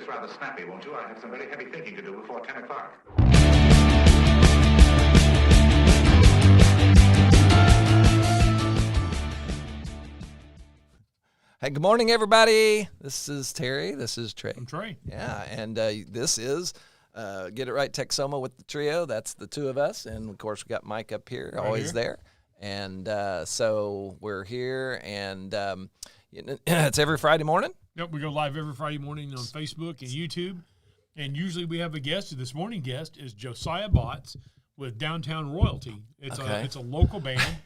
this rather snappy, won't you? I have some very heavy thinking to do before 10 o'clock. Hey, good morning, everybody. This is Terry. This is Trey. I'm Trey. Yeah, and this is Get It Right Texoma with the trio. That's the two of us. And, of course, we got Mike up here, Right always here. there. And so we're here, and it's every Friday morning. Yep, we go live every Friday morning on Facebook and YouTube. And usually we have a guest. This morning guest is Josiah Botts with Downtown Royalty. It's a local band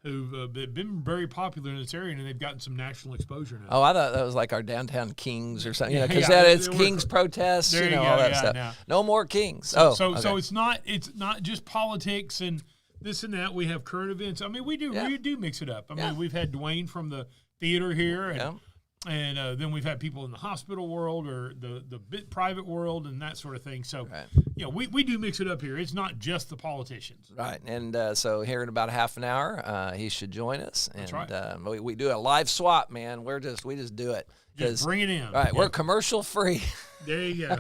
who've been very popular in this area, and they've gotten some national exposure now. Oh, I thought that was like our Downtown Kings or something, because Yeah, it's Kings protests, there you all go, that yeah, stuff. now. No more Kings. So okay. it's not just politics and this and that. We have current events. I mean, we do mix it up. I mean, we've had Dwayne from the theater here, and then we've had people in the hospital world or the private world and that sort of thing. So, we do mix it up here. It's not just the politicians. Right, and so here in about half an hour, he should join us. And, That's right. We do a live swap, man. We just do it. Just bring it in. Right, we're commercial free. There you go.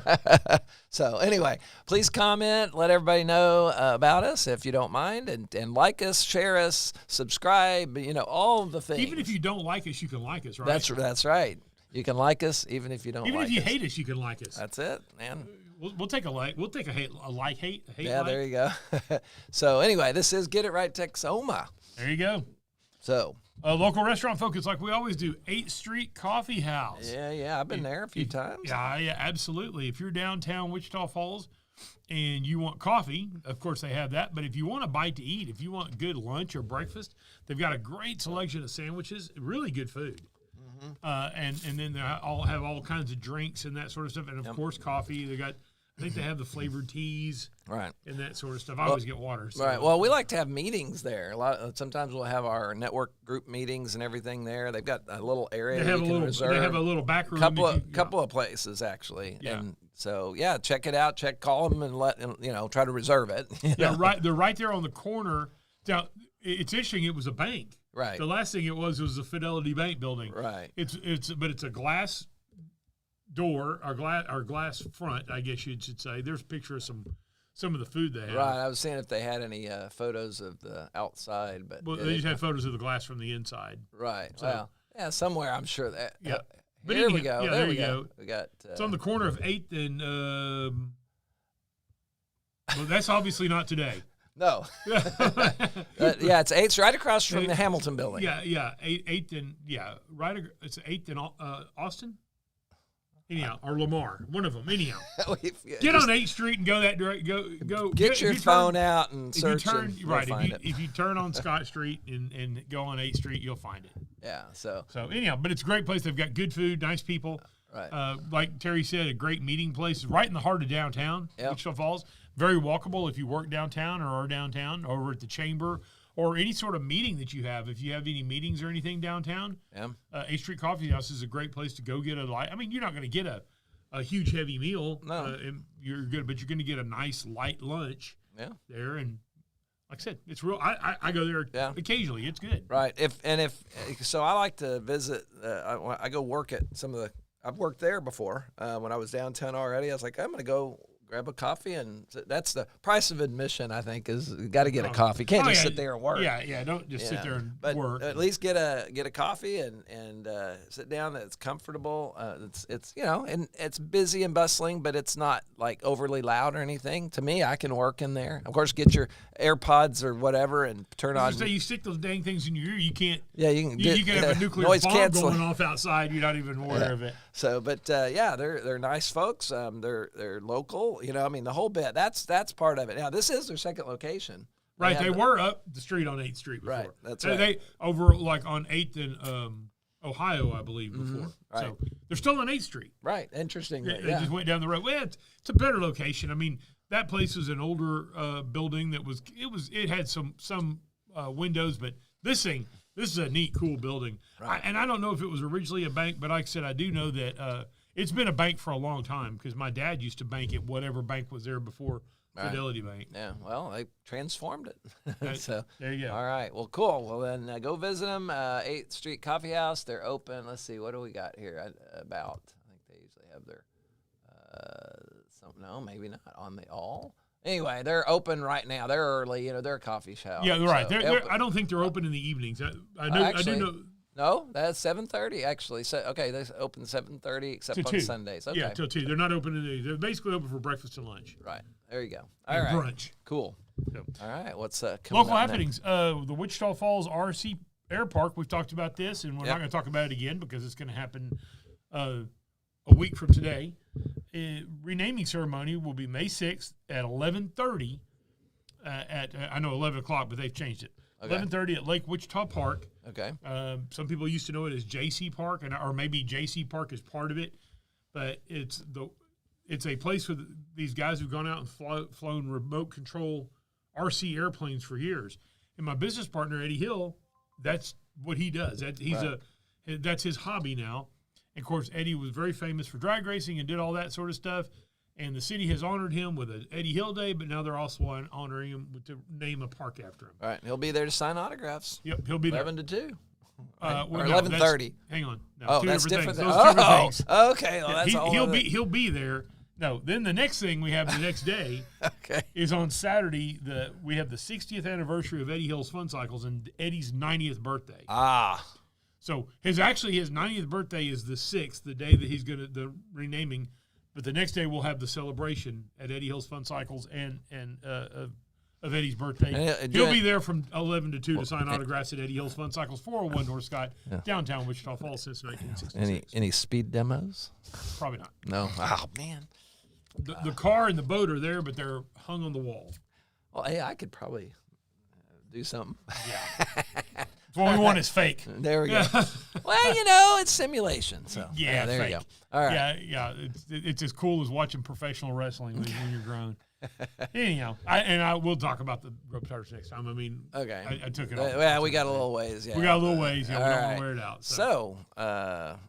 So anyway, please comment. Let everybody know about us if you don't mind, and like us, share us, subscribe. All the things. Even if you don't like us, you can like us, right? That's right. You can like us even if you don't. Even like if you us. hate us, you can like us. That's it, man. We'll take a like. We'll take a hate. Yeah, there you go. So anyway, this is Get It Right Texoma. There you go. So. Local restaurant focus, like we always do, 8th Street Coffee House. Yeah, I've been there a few times. Yeah, absolutely. If you're downtown Wichita Falls and you want coffee, of course they have that. But if you want a bite to eat, if you want good lunch or breakfast, they've got a great selection of sandwiches, really good food. And then they all have all kinds of drinks and that sort of stuff. And, of course, coffee. I think they have the flavored teas, right, and that sort of stuff. I always get water. So. Right. Well, we like to have meetings there. Sometimes we'll have our network group meetings and everything there. They've got a little area you can reserve. They have a little back room. Couple of places actually. Yeah. And so check it out. Call them and try to reserve it. Yeah, right. They're right there on the corner. Now, it's interesting. It was a bank. Right. The last thing it was the Fidelity Bank building. Right. But it's a glass door or glass front, I guess you should say. There's a picture of some of the food they have. Right. I was seeing if they had any photos of the outside, but they just had photos of the glass from the inside. Right. So, well, yeah, somewhere I'm sure that. Yeah. But here we go. Yeah, there we go. We got. It's on the corner of 8th and. Well, that's obviously not today. No. It's 8th, right across from the Hamilton building. Yeah. 8th and right. It's 8th and Austin. Anyhow, or Lamar, one of them. Anyhow, get on 8th Street and go that direct. Go. Get your phone out and search. If you turn on Scott Street and go on 8th Street, you'll find it. Yeah. So anyhow, but it's a great place. They've got good food, nice people. Right. Like Terry said, a great meeting place. It's right in the heart of downtown, Wichita Falls. Very walkable if you work downtown or are downtown or at the chamber or any sort of meeting that you have. If you have any meetings or anything downtown, 8th Street Coffee House is a great place to go get you're not going to get a huge heavy meal. No. And you're good, but you're going to get a nice light lunch there. And like I said, it's real. I go there occasionally. It's good. Right. So I like to visit. I go work at I've worked there before when I was downtown already. I was like, I'm going to go grab a coffee, and that's the price of admission. I think is got to get a coffee. You can't just sit there and work. Yeah. Don't just sit there and work. At least get a coffee and sit down. It's comfortable. It's and it's busy and bustling, but it's not like overly loud or anything. To me, I can work in there. Of course, get your AirPods or whatever and turn on. So you stick those dang things in your ear. You can't. Yeah, you can. You can have a nuclear noise bomb canceling going off outside. You're not even aware of it. So, but they're nice folks. They're local. The whole bit. That's part of it. Now, this is their second location. Right, they were up the street on 8th Street before. Right, that's right. They over like on 8th and Ohio, I believe, before. Right. So they're still on 8th Street. Right, interesting. They just went down the road. Well, it's a better location. I mean, that place was an older building it had some windows, but this is a neat, cool building. Right. I don't know if it was originally a bank, but like I said, I do know that it's been a bank for a long time because my dad used to bank at whatever bank was there before Fidelity Bank. Yeah, well, they transformed it. So there you go. All right, well, cool. Well, then go visit them, 8th Street Coffee House. They're open. Let's see, what do we got here? I think they usually have their No, maybe not on the all. Anyway, they're open right now. They're early. They're a coffee shop. Yeah, right. So I don't think they're open in the evenings. I know. Actually, I do know. No, that's 7:30 actually. So okay, they open 7:30 except on 2. Sundays. Okay. Yeah, till 2. They're not open in the. They're basically open for breakfast and lunch. Right. There you go. All And right. brunch. Cool. Yep. All right. What's coming Local up happenings. The Wichita Falls RC Air Park. We've talked about this, and we're not going to talk about it again because it's going to happen a week from today. Renaming ceremony will be May 6th at 11:30. I know 11 o'clock, but they've changed it. Okay. 11:30 at Lake Wichita Park. Okay. Some people used to know it as JC Park, or maybe JC Park is part of it, but it's a place for these guys who've gone out and flown remote control RC airplanes for years. And my business partner Eddie Hill, that's what he does. That's his hobby now. And of course, Eddie was very famous for drag racing and did all that sort of stuff. And the city has honored him with an Eddie Hill Day, but now they're also honoring him to name a park after him. All right, he'll be there to sign autographs. Yep, he'll be 11 to 2. Or 11:30. Hang on. No, Oh, two that's different different. things. Those two different things. Okay. Well, that's all. He'll be there. No, then the next thing we have the next day Okay. is on Saturday. We have the 60th anniversary of Eddie Hill's Fun Cycles and Eddie's 90th birthday. Ah. So his 90th birthday is the 6th, the day that he's going to the renaming. But the next day we'll have the celebration at Eddie Hill's Fun Cycles and of Eddie's birthday. He'll be there from 11 to 2 to sign autographs at Eddie Hill's Fun Cycles, 401 North Scott, downtown Wichita Falls since 1966. Any speed demos? Probably not. No. Oh man. The car and the boat are there, but they're hung on the wall. Well, hey, I could probably do something. Yeah. What we want is fake. There we go. Well, it's simulation. So yeah, there fake. you go. All right. Yeah. It's as cool as watching professional wrestling when you're grown. Anyhow, I will talk about the rope starters next time. I mean, okay. I took it off. Well, we got a little ways. Yeah. We got a little ways. Yeah, we don't want right. to wear it out. So,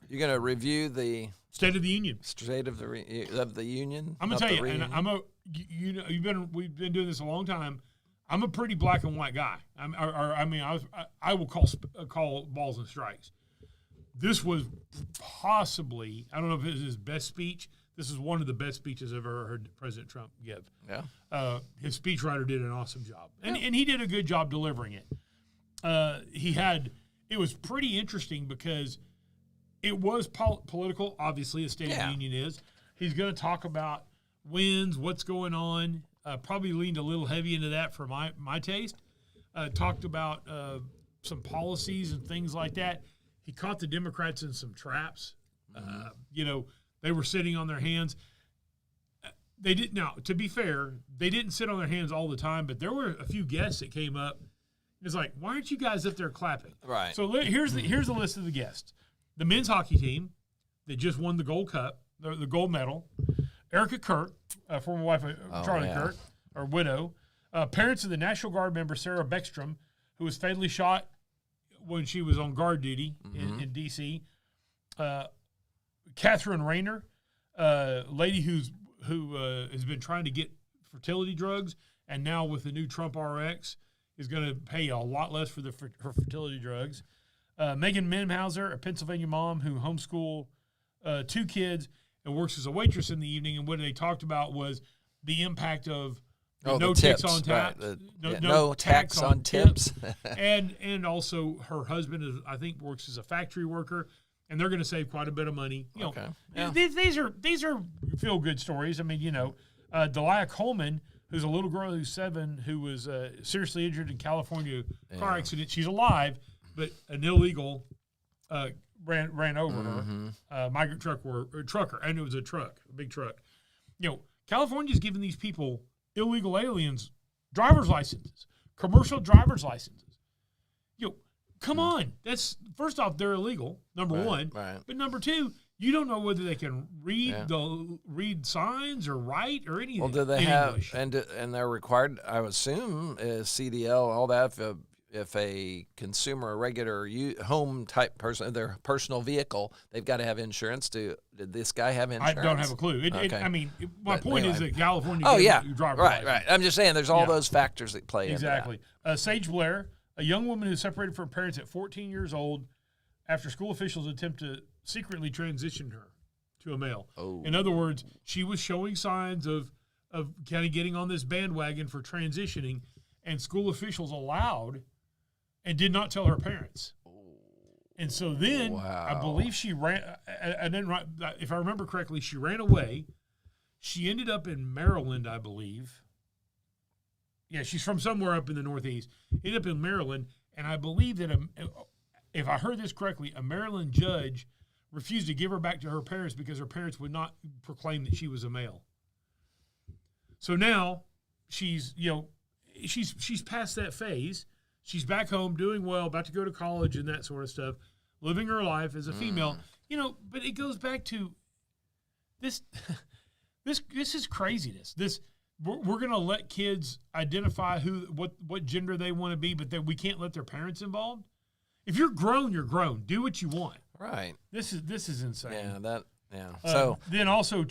you're going to review the State of the Union. State of the Union. I'm gonna tell you, and we've been doing this a long time. I'm a pretty black and white guy. I will call balls and strikes. This was possibly, I don't know if it was his best speech. This is one of the best speeches I've ever heard President Trump give. Yeah. His speechwriter did an awesome job, and he did a good job delivering it. It was pretty interesting because it was political. Obviously, a State of the Union is. He's going to talk about wins, what's going on. Probably leaned a little heavy into that for my taste. Talked about some policies and things like that. He caught the Democrats in some traps. They were sitting on their hands. They did. Now, to be fair, they didn't sit on their hands all the time, but there were a few guests that came up. It's like, why aren't you guys up there clapping? Right. So here's the list of the guests. The men's hockey team that just won the gold cup, the gold medal. Erica Kirk, former wife of Charlie Kirk, or widow. Parents of the National Guard member Sarah Beckstrom, who was fatally shot when she was on guard duty in D.C. Catherine Rayner, lady who has been trying to get fertility drugs, and now with the new Trump RX is going to pay a lot less for her fertility drugs. Megan Menhauser, a Pennsylvania mom who homeschooled 2 kids and works as a waitress in the evening. And what they talked about was the impact of no tax on tax, right. No tax on tips, and also her husband I think works as a factory worker, and they're going to save quite a bit of money. These are feel good stories. I mean, Delia Coleman, who's a little girl who's 7, who was seriously injured in California car accident. She's alive, but an illegal ran over her, migrant trucker, and it was a big truck. California's giving these people, illegal aliens, driver's licenses, commercial driver's licenses. Come on. That's, first off, they're illegal, number one. Right. But number 2, you don't know whether they can read signs or write or anything. Well, do they have English. And they're required? I would assume CDL, all that. If a consumer, a regular home type person, their personal vehicle, they've got to have insurance. Did this guy have insurance? I don't have a clue. My point is that California. Driver's license. Right. I'm just saying, there's all those factors that play exactly. into that. Sage Blair, a young woman who separated from her parents at 14 years old after school officials attempt to secretly transition her to a male. Oh. In other words, she was showing signs of kind of getting on this bandwagon for transitioning, and school officials allowed and did not tell her parents. And so then I believe she ran. I didn't. If I remember correctly, she ran away. She ended up in Maryland, I believe. Yeah, she's from somewhere up in the Northeast. Ended up in Maryland, and I believe that if I heard this correctly, a Maryland judge refused to give her back to her parents because her parents would not proclaim that she was a male. So now she's past that phase. She's back home doing well, about to go to college and that sort of stuff, living her life as a female. But it goes back to this. This is craziness. We're going to let kids identify what gender they want to be, but that we can't let their parents involved. If you're grown, you're grown. Do what you want. Right. This is insane. So then also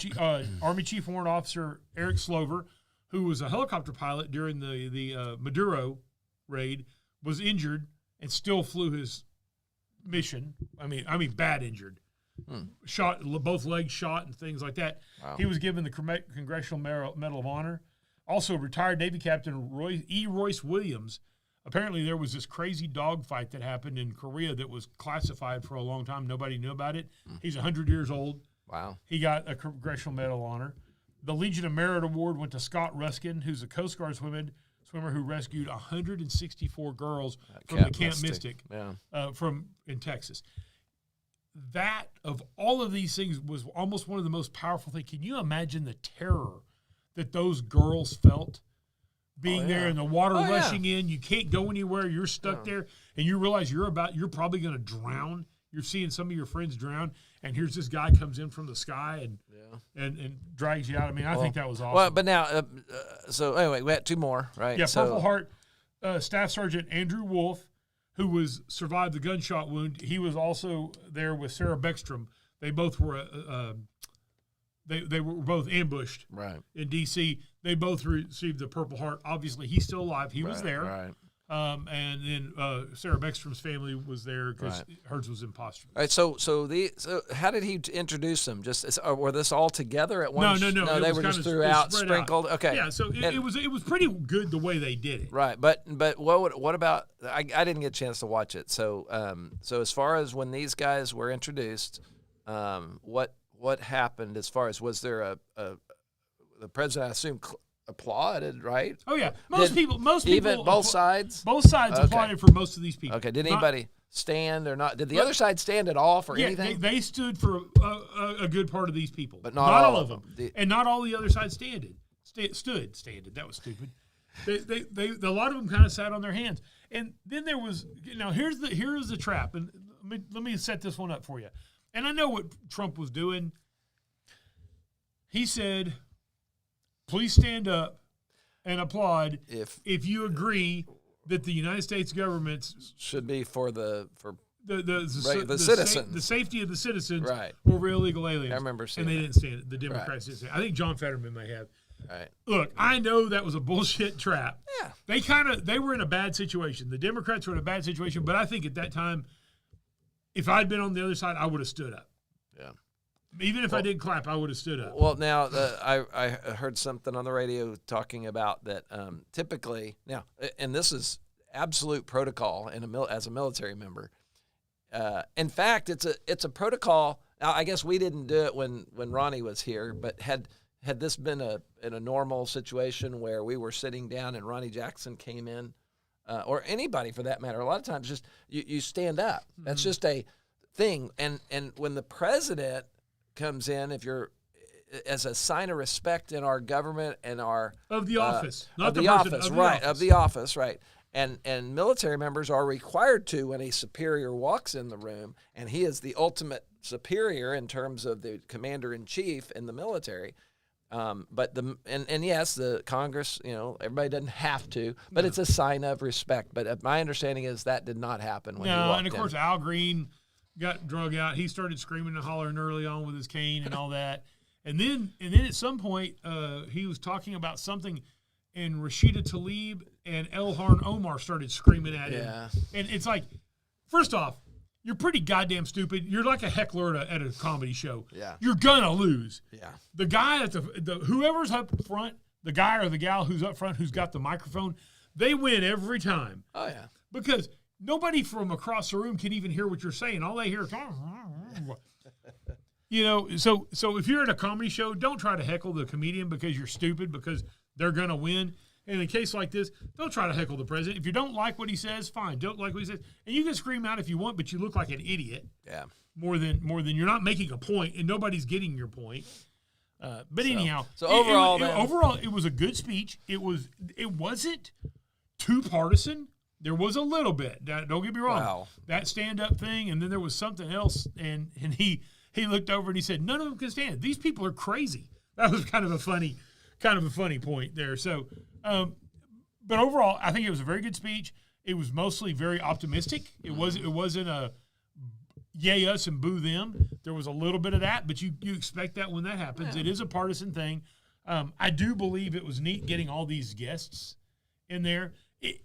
Army Chief Warrant Officer Eric Slover, who was a helicopter pilot during the Maduro raid, was injured and still flew his mission. I mean, bad injured. Shot, both legs shot and things like that. Wow. He was given the Congressional Medal of Honor. Also, retired Navy Captain Royce Williams. Apparently, there was this crazy dogfight that happened in Korea that was classified for a long time. Nobody knew about it. He's 100 years old. Wow. He got a Congressional Medal of Honor. The Legion of Merit Award went to Scott Ruskin, who's a Coast Guard swimmer who rescued 164 girls from the Camp Mystic in Texas. That, of all of these things, was almost one of the most powerful things. Can you imagine the terror that those girls felt being there and the water rushing in? You can't go anywhere. You're stuck there, and you realize you're probably going to drown. You're seeing some of your friends drown, and here's this guy comes in from the sky and drags you out. I mean, I think that was awesome. Well, but now, so anyway, we had two more, right? Yeah, Purple Heart Staff Sergeant Andrew Wolf, who survived the gunshot wound. He was also there with Sarah Beckstrom. They both were they were both ambushed in D.C. They both received the Purple Heart. Obviously, he's still alive. He was there. Right. And then Sarah Beckstrom's family was there because hers was in posture. All right. So how did he introduce them? Were this all together at once? No. They were just throughout, sprinkled. Okay. Yeah. So it was pretty good the way they did it. Right. But what about? I didn't get a chance to watch it. So as far as when these guys were introduced, what happened? As far as, was there the president, I assume, applauded, right? Oh yeah, most people, even both sides. Both sides applauded for most of these people. Okay, did anybody stand or not? Did the other side stand at all for anything? They stood for a good part of these people, but not all of them. And not all the other side stood. That was stupid. They a lot of them kind of sat on their hands, and then there was here's the trap, and let me set this one up for you. And I know what Trump was doing. He said, please stand up and applaud if you agree that the United States government should be for the citizens, the safety of the citizens, over illegal aliens. I remember seeing and they didn't stand it. The Democrats didn't stand it. I think John Fetterman may have. Right. Look, I know that was a bullshit trap. Yeah. They were in a bad situation. The Democrats were in a bad situation, but I think at that time, if I'd been on the other side, I would have stood up. Yeah. Even if I didn't clap, I would have stood up. Well, now I heard something on the radio talking about that typically now, and this is absolute protocol as a military member. In fact, it's a protocol. Now, I guess we didn't do it when Ronnie was here, but had this been in a normal situation where we were sitting down and Ronnie Jackson came in, or anybody for that matter, a lot of times just you stand up. That's just a thing. And when the president comes in, if you're as a sign of respect in our government and our of the office, not of the the person, office, of the right? office. Of the office, right? And military members are required to, when a superior walks in the room, and he is the ultimate superior in terms of the commander in chief in the military. But yes, the Congress, everybody doesn't have to, but it's a sign of respect. But my understanding is that did not happen when he walked in. And of course Al Green got drug out. He started screaming and hollering early on with his cane and all that. And then at some point, he was talking about something, and Rashida Tlaib and Elharn Omar started screaming at him. Yeah. And it's like, first off, you're pretty goddamn stupid. You're like a heckler at a comedy show. Yeah. You're gonna lose. Yeah. The guy at the whoever's up front, the guy or the gal who's up front who's got the microphone, they win every time. Oh yeah. Because nobody from across the room can even hear what you're saying. All they hear is, so if you're at a comedy show, don't try to heckle the comedian because you're stupid because they're gonna win. And in a case like this, don't try to heckle the president. If you don't like what he says, fine. Don't like what he says. And you can scream out if you want, but you look like an idiot. Yeah. More than you're not making a point, and nobody's getting your point. But anyhow, so overall, it was a good speech. It wasn't too partisan. There was a little bit. Don't get me wrong. Wow. That stand-up thing, and then there was something else, and he looked over and he said, "None of them can stand. These people are crazy." That was kind of a funny point there. So. But overall, I think it was a very good speech. It was mostly very optimistic. It wasn't a yay us and boo them. There was a little bit of that, but you expect that when that happens. Yeah. It is a partisan thing. I do believe it was neat getting all these guests in there. The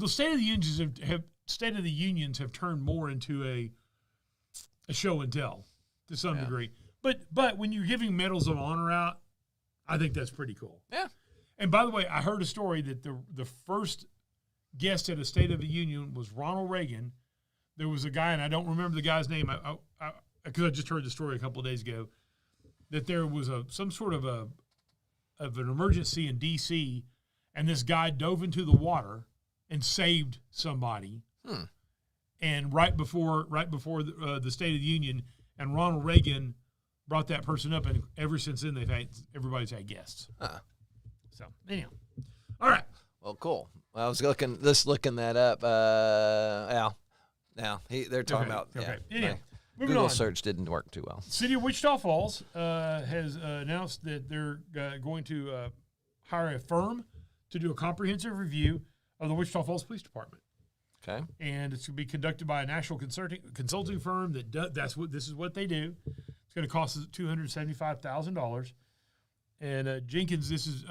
State of the Unions have turned more into a show and tell to some degree. But when you're giving medals of honor out, I think that's pretty cool. Yeah. And by the way, I heard a story that the first guest at a State of the Union was Ronald Reagan. There was a guy, and I don't remember the guy's name, because I just heard the story a couple of days ago, that there was some sort of an emergency in D.C., and this guy dove into the water and saved somebody. And right before the State of the Union, and Ronald Reagan brought that person up, and ever since then everybody's had guests. So anyhow, all right. Well, cool. I was looking that up. They're talking about Anyhow, Google search didn't work too well. City of Wichita Falls has announced that they're going to hire a firm to do a comprehensive review of the Wichita Falls Police Department. Okay. And it's going to be conducted by a national consulting firm this is what they do. It's going to cost us $275,000. And Jenkins, this is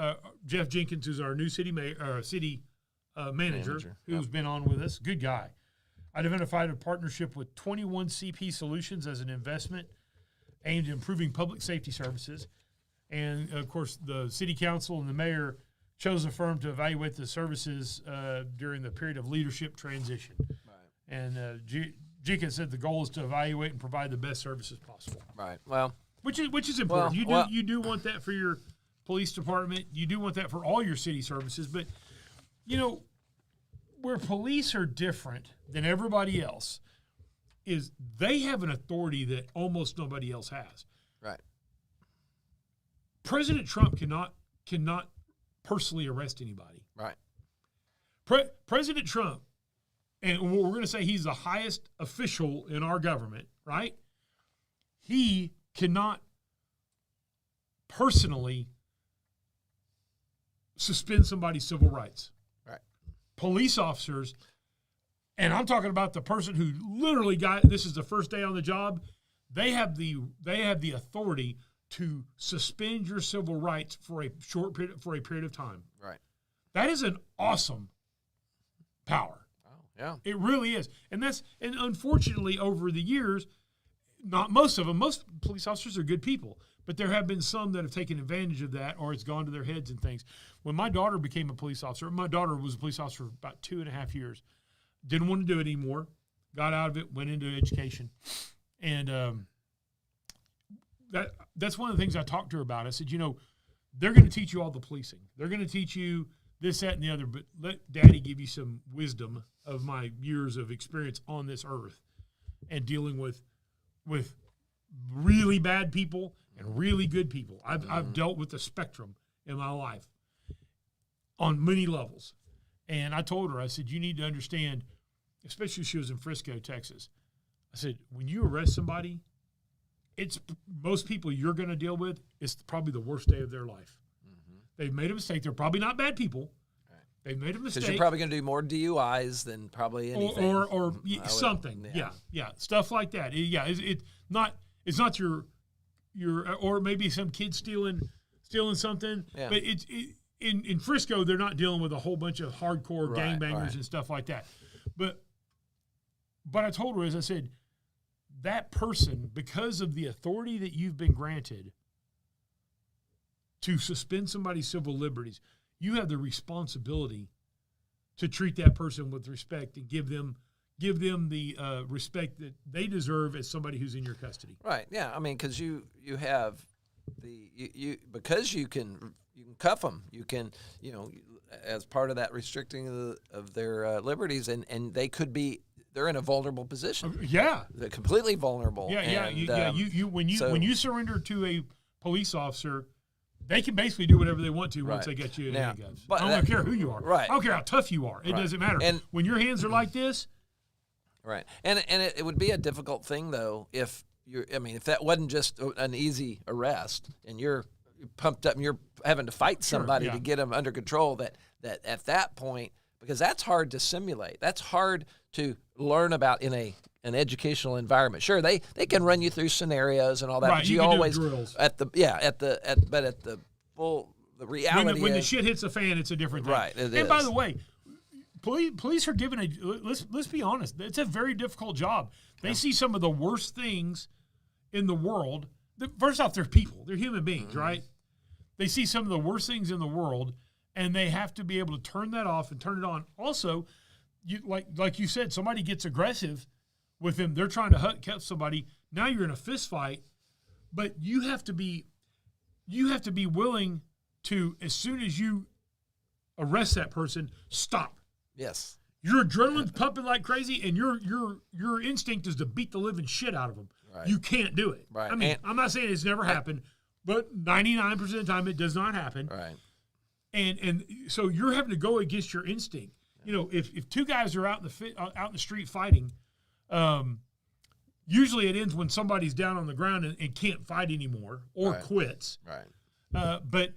Jeff Jenkins, who's our new city manager, who's been on with us. Good guy. Identified a partnership with 21 CP Solutions as an investment aimed at improving public safety services. And, of course, the city council and the mayor chose a firm to evaluate the services during the period of leadership transition. Right. And Jenkins said the goal is to evaluate and provide the best services possible. Right. Well, which is important. You do want that for your police department. You do want that for all your city services. But, where police are different than everybody else is they have an authority that almost nobody else has. Right. President Trump cannot personally arrest anybody. Right. President Trump, and we're going to say he's the highest official in our government, right? He cannot personally suspend somebody's civil rights. Right. Police officers, and I'm talking about the person who literally this is the first day on the job, they have the authority to suspend your civil rights for a period of time. Right. That is an awesome power. Oh, yeah. It really is. And unfortunately over the years, not most of them, most police officers are good people, but there have been some that have taken advantage of that, or it's gone to their heads and things. When my daughter became a police officer, my daughter was a police officer for about 2.5 years, didn't want to do it anymore, got out of it, went into education. And that's one of the things I talked to her about. I said, they're going to teach you all the policing. They're going to teach you this, that, and the other, but let Daddy give you some wisdom of my years of experience on this earth and dealing with really bad people and really good people. I've dealt with the spectrum in my life on many levels. And I told her, I said, you need to understand, especially she was in Frisco, Texas. I said, when you arrest somebody, it's most people you're going to deal with, it's probably the worst day of their life. Mm-hmm. They've made a mistake. They're probably not bad people. Right. They've made a mistake. Because you're probably going to do more DUIs than probably anything. Or something. Yeah. Stuff like that. It's not your or maybe some kid stealing something. Yeah. But in Frisco, they're not dealing with a whole bunch of hardcore gangbangers and stuff like that. But But I told her, as I said, that person, because of the authority that you've been granted to suspend somebody's civil liberties, you have the responsibility to treat that person with respect and give them the respect that they deserve as somebody who's in your custody. Right. Yeah. I mean, because you have because you can cuff them. You can, as part of that restricting of their liberties, and they could be. They're in a vulnerable position. Yeah, they're completely vulnerable. Yeah, and, when you surrender to a police officer, they can basically do whatever they want to once they get you in handcuffs. I don't care who you are. Right. I don't care how tough you are. It doesn't matter. And when your hands are like this. Right. And it would be a difficult thing though if that wasn't just an easy arrest and you're pumped up and you're having to fight somebody to get them under control. That at that point, because that's hard to simulate. That's hard to learn about in an educational environment. Sure, they can run you through scenarios and all that, but you always at the reality when the shit hits the fan, it's a different thing. Right. And by the way, police are given let's be honest, it's a very difficult job. They see some of the worst things in the world. First off, they're people. They're human beings, right? They see some of the worst things in the world, and they have to be able to turn that off and turn it on. Also, like you said, somebody gets aggressive with them. They're trying to cuff somebody. Now you're in a fist fight, but you have to be willing to, as soon as you arrest that person, stop. Yes. Your adrenaline's pumping like crazy, and your instinct is to beat the living shit out of them. Right. You can't do it. Right. I mean, I'm not saying it's never happened, but 99% of the time it does not happen. Right. And so you're having to go against your instinct. If two guys are out in the street fighting, usually it ends when somebody's down on the ground and can't fight anymore or quits. Right. But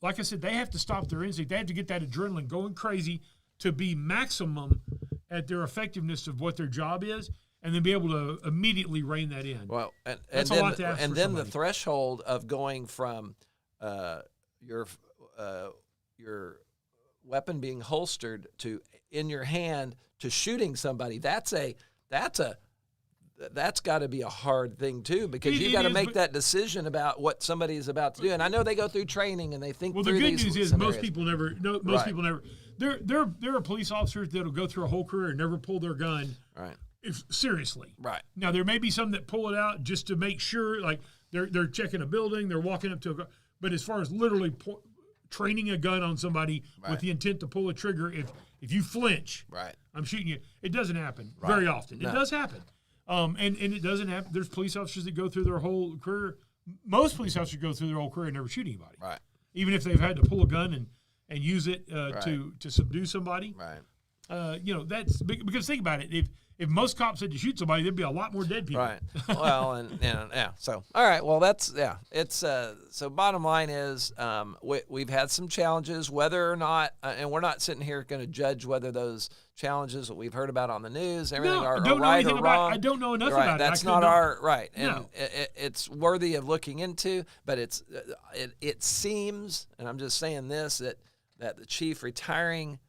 like I said, they have to stop their instinct. They have to get that adrenaline going crazy to be maximum at their effectiveness of what their job is, and then be able to immediately rein that in. Well, that's a lot to ask for then somebody. The threshold of going from your weapon being holstered to in your hand to shooting somebody, that's got to be a hard thing too, because you got to make that decision about what somebody is about to do. And I know they go through training and they think through these news is scenarios. most people never. People never. There are police officers that'll go through a whole career and never pull their gun. Right. Seriously. Right. Now there may be some that pull it out just to make sure, like they're checking a building, they're walking up to a gun. But as far as literally training a gun on somebody with the intent to pull a trigger, if you flinch, I'm shooting you. It doesn't happen very often. It does happen. And it doesn't happen. There's police officers that go through their whole career. Most police officers go through their whole career and never shoot anybody. Right. Even if they've had to pull a gun and use it to subdue somebody. Right. That's because think about it. If most cops had to shoot somebody, there'd be a lot more dead people. Right. Well, and So, all right. Well, it's so bottom line is we've had some challenges, whether or not, and we're not sitting here going to judge whether those challenges that we've heard about on the news, everything are right or wrong. I don't know enough about it. That's not our right. And no. It's worthy of looking into, but it seems, and I'm just saying this, that the chief retiring,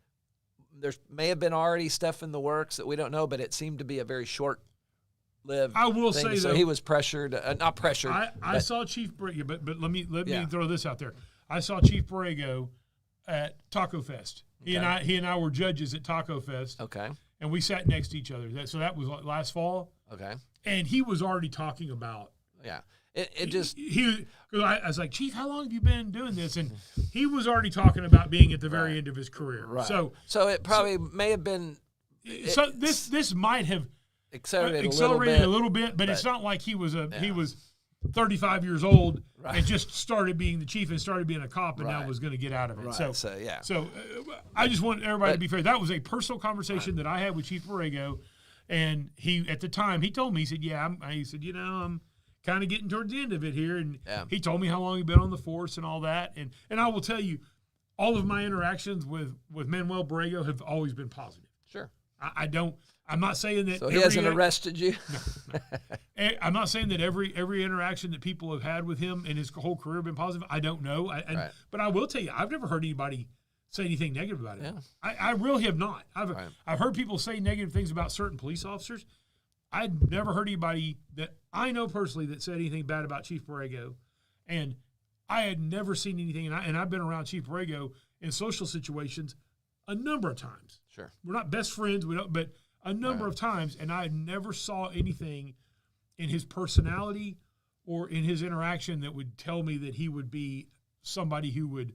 there may have been already stuff in the works that we don't know, but it seemed to be a very short-lived I will thing. say, So though, he was pressured, not pressured. I saw Chief Borrego, but let me throw this out there. I saw Chief Borrego at Taco Fest. He and I were judges at Taco Fest. Okay. And we sat next to each other. So that was last fall. Okay. And he was already talking about. Yeah. I was like, Chief, how long have you been doing this? And he was already talking about being at the very end of his career. Right. So it probably may have been. So this might have accelerated a little bit, but it's not like he was 35 years old and just started being the chief and started being a cop and now was going to get out of it. Right. So I just want everybody to be fair. That was a personal conversation that I had with Chief Borrego, and he at the time he told me, he said, I'm kind of getting towards the end of it here, and he told me how long he'd been on the force and all that, and I will tell you, all of my interactions with Manuel Borrego have always been positive. Sure. I'm not saying that. So he hasn't arrested you? No. I'm not saying that every interaction that people have had with him in his whole career have been positive. I don't know. But I will tell you, I've never heard anybody say anything negative about it. Yeah. I really have not. Right. I've heard people say negative things about certain police officers. I'd never heard anybody that I know personally that said anything bad about Chief Borrego, and I had never seen anything. And I've been around Chief Borrego in social situations a number of times. Sure. We're not best friends, but a number of times, and I never saw anything in his personality or in his interaction that would tell me that he would be somebody who would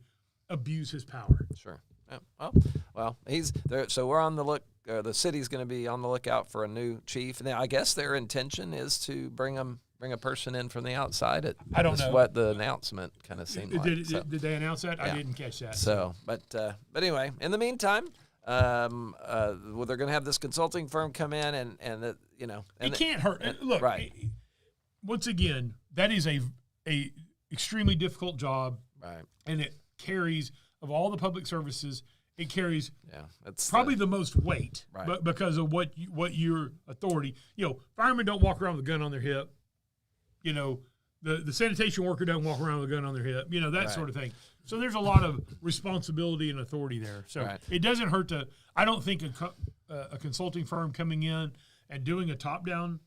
abuse his power. Sure. Yeah. Well, he's there. So we're on the look. The city's going to be on the lookout for a new chief. Now, I guess their intention is to bring a person in from the outside. I don't know what the announcement kind of seemed like. Did they announce that? Yeah. I didn't catch that. So, but anyway, in the meantime, well, they're going to have this consulting firm come in, and that, you know, and it can't hurt. Look, right. Once again, that is a extremely difficult job, right? And it carries, of all the public services, it carries it's probably the most weight, right? But because of what your authority, you know, firemen don't walk around with a gun on their hip, you know, the sanitation worker doesn't walk around with a gun on their hip, you know, that sort of thing. So there's a lot of responsibility and authority there. So it doesn't hurt to. I don't think a consulting firm coming in and doing a top-down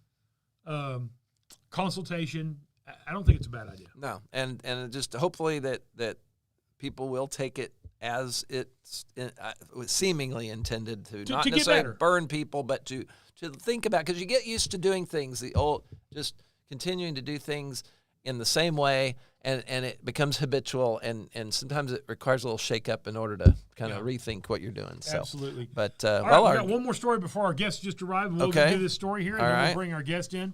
consultation, I don't think it's a bad idea. No, and just hopefully that people will take it as it's seemingly intended to not necessarily burn people, but to think about, because you get used to doing things just continuing to do things in the same way, and it becomes habitual, and sometimes it requires a little shake-up in order to kind of rethink what you're doing. So, absolutely. But all right, we got one more story before our guest just arrived. We'll do this story here, and then we'll bring our guest in.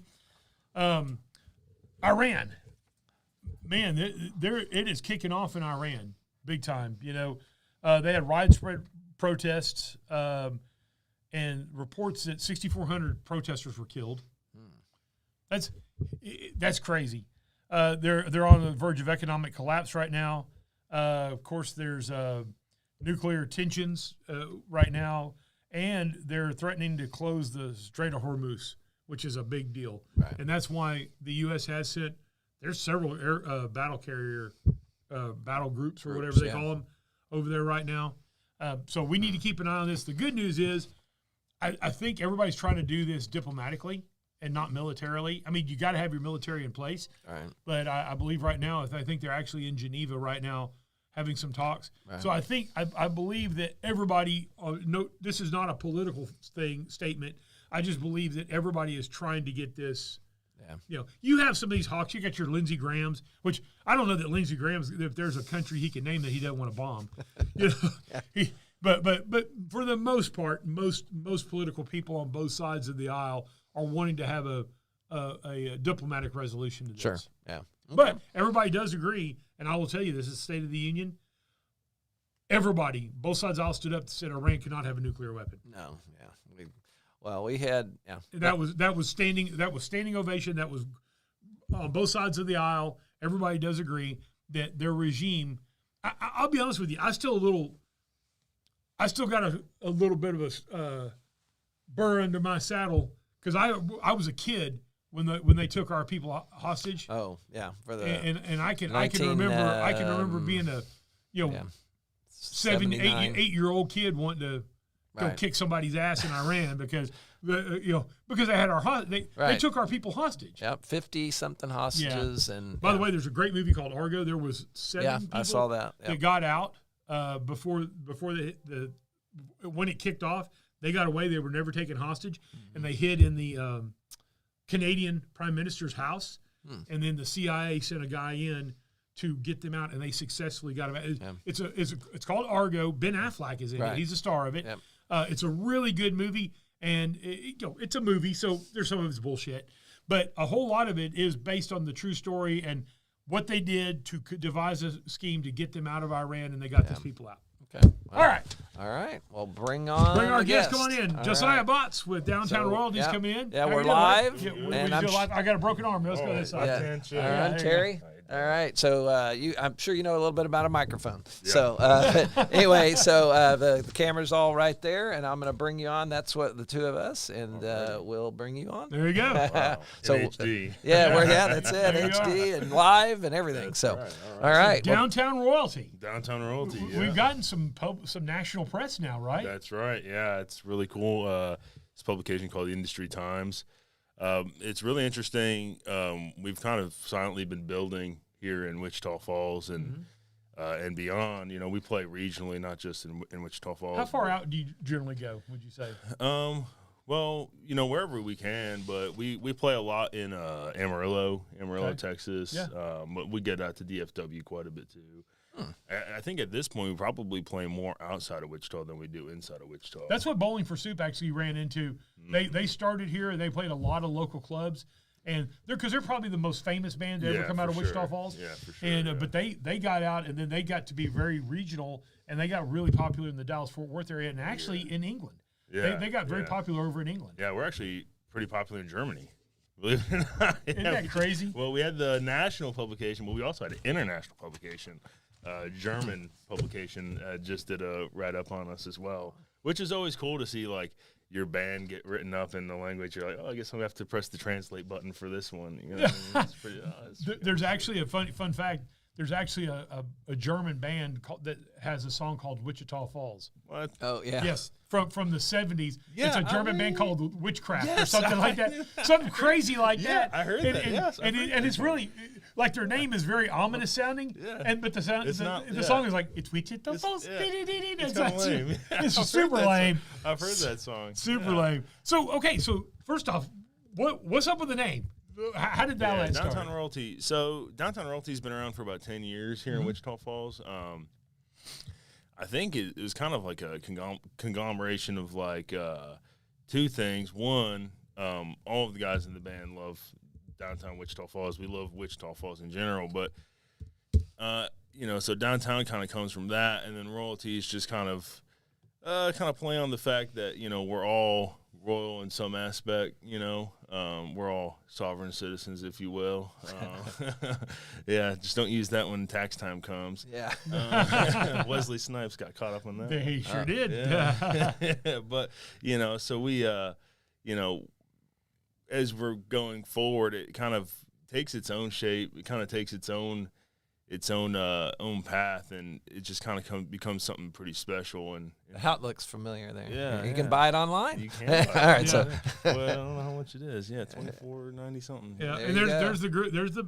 Iran, man, it is kicking off in Iran big time. You know, they had widespread protests and reports that 6,400 protesters were killed. That's crazy. They're on the verge of economic collapse right now. Of course, there's nuclear tensions right now, and they're threatening to close the Strait of Hormuz, which is a big deal. Right. And that's why the U.S. has sent. There's several battle carrier battle groups or whatever they call them over there right now. So we need to keep an eye on this. The good news is I think everybody's trying to do this diplomatically and not militarily. I mean, you got to have your military in place. Right. But I believe right now, I think they're actually in Geneva right now having some talks. Right. So I believe that everybody, this is not a political statement. I just believe that everybody is trying to get this. Yeah. You know, you have some of these hawks. You got your Lindsey Grahams, which I don't know that Lindsey Graham's, if there's a country he can name that he doesn't want to bomb. You know, but for the most part, most political people on both sides of the aisle are wanting to have a diplomatic resolution to this. Sure. Yeah. Okay. But everybody does agree, and I will tell you this is State of the Union. Everybody, both sides all stood up and said Iran cannot have a nuclear weapon. No. Yeah. We had that was standing ovation. That was on both sides of the aisle. Everybody does agree that their regime. I'll be honest with you. I still got a little bit of a burr under my saddle because I was a kid when they took our people hostage. Oh yeah, for the and I can remember being a 8-year-old kid wanting to go kick somebody's ass in Iran because they had they took our people hostage. Yep, 50-something hostages. Yeah. And by the way, there's a great movie called Argo. There was 7 people I saw that. That got out before when it kicked off. They got away. They were never taken hostage, and they hid in the Canadian Prime Minister's house. And then the CIA sent a guy in to get them out, and they successfully got them out. It's called Argo. Ben Affleck is in it. He's the star of it. Yep. It's a really good movie, and it's a movie, so there's some of it's bullshit. But a whole lot of it is based on the true story and what they did to devise a scheme to get them out of Iran, and they got these people out. Okay. Well, all right. Well, bring our guest. Come on in. All Josiah Botts with Downtown Royalties coming in. Yeah, we're live. I got a broken arm. Let's go this side. Terry. All right. So I'm sure you know a little bit about a microphone. Yeah. So anyway, so the camera's all right there, and I'm going to bring you on. That's what the two of us, and we'll bring you on. There you go. Wow. So in HD. Yeah, that's it. HD and live and everything. That's so right. all right. Downtown royalty. Downtown royalty. Yeah. We've gotten some national press now, right? That's right. Yeah, it's really cool. It's a publication called the Industry Times. It's really interesting. We've kind of silently been building here in Wichita Falls and beyond. You know, we play regionally, not just in Wichita Falls. How far out do you generally go, would you say? Well, you know, wherever we can, but we play a lot in Amarillo, okay. Texas. Yeah. But we get out to DFW quite a bit too. I think at this point we probably play more outside of Wichita than we do inside of Wichita. That's what Bowling for Soup actually ran into. They started here and they played a lot of local clubs, and they're probably the most famous band to ever come out of Wichita Falls. Yeah, for sure. And but they got out, and then they got to be very regional, and they got really popular in the Dallas-Fort Worth area, and actually in England. Yeah, they got very popular over in England. Yeah, we're actually pretty popular in Germany. Believe it or not. Isn't that crazy? Well, we had the national publication, but we also had an international publication. German publication just did a write-up on us as well, which is always cool to see, like, your band get written up in the language. You're like, oh, I guess I'm going to have to press the translate button for this one. You know what I mean? It's pretty, There's actually a fun fact. There's actually a German band that has a song called Wichita Falls. What? Oh, yeah. Yes, from the 70s. Yeah, it's a German band called Witchcraft or something like that. Something crazy like that. I heard that, yes. And it's really, like, their name is very ominous sounding. Yeah. But the song is like, it's Wichita Falls. It's kind of lame. It's super lame. I've heard that song. Super lame. So, okay, so first off, what's up with the name? How did that start? Downtown Royalty. So Downtown Royalty's been around for about 10 years here in Wichita Falls. I think it was kind of like a conglomeration of like two things. One, all of the guys in the band love downtown Wichita Falls. We love Wichita Falls in general, but you know, so downtown kind of comes from that, and then Royalty is just kind of play on the fact that, you know, we're all royal in some aspect, you know. We're all sovereign citizens, if you will. Yeah, just don't use that when tax time comes. Yeah. Wesley Snipes got caught up on that. He sure did. Yeah. But, you know, so we, you know, as we're going forward, it kind of takes its own shape. It kind of takes its own path, and it just kind of becomes something pretty special. And how it looks familiar there. Yeah, you can buy it online. You can. Buy it. All right, so well, I don't know how much it is. Yeah, $24.90 something. Yeah, and there's the group. There's the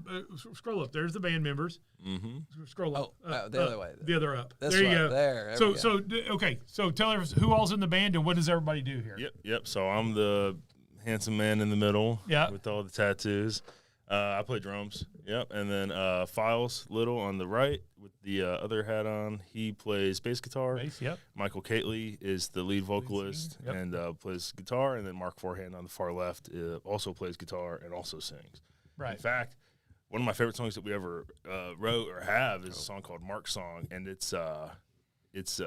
scroll up. There's the band members. Mm-hmm. Scroll up. The other way. The other up. This there you one, go. There. So okay. So tell us who all's in the band and what does everybody do here? Yep. So I'm the handsome man in the middle. Yeah. With all the tattoos. I play drums. Yep. And then Files Little on the right with the other hat on. He plays bass guitar. Bass, yep. Michael Cately is the lead vocalist and plays guitar. And then Mark Forehand on the far left also plays guitar and also sings. Right. In fact, one of my favorite songs that we ever wrote or have is a song called Mark's Song, and it's just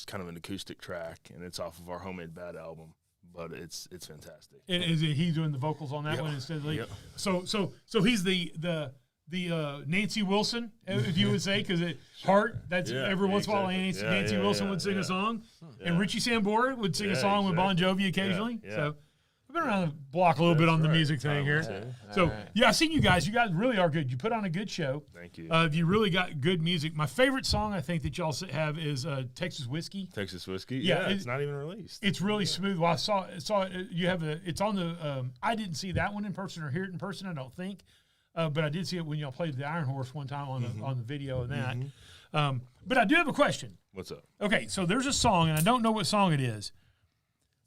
kind of an acoustic track, and it's off of our Homemade Bad album. But it's fantastic. And is he doing the vocals on that one instead of Lee? Yep. So he's the Nancy Wilson, if you would say, because that's every once in a while Nancy Wilson would sing a song, and Richie Sambora would sing a song with Bon Jovi occasionally. Yeah. So I've been around the block a little bit on the music thing here. So I've seen you guys. You guys really are good. You put on a good show. Thank you. You really got good music. My favorite song I think that y'all have is Texas Whiskey. Texas Whiskey. Yeah, it's not even released. It's really smooth. Well, I saw it. You have it's on the. I didn't see that one in person or hear it in person. I don't think, but I did see it when y'all played the Iron Horse one time on the video and that. But I do have a question. What's up? Okay, so there's a song, and I don't know what song it is.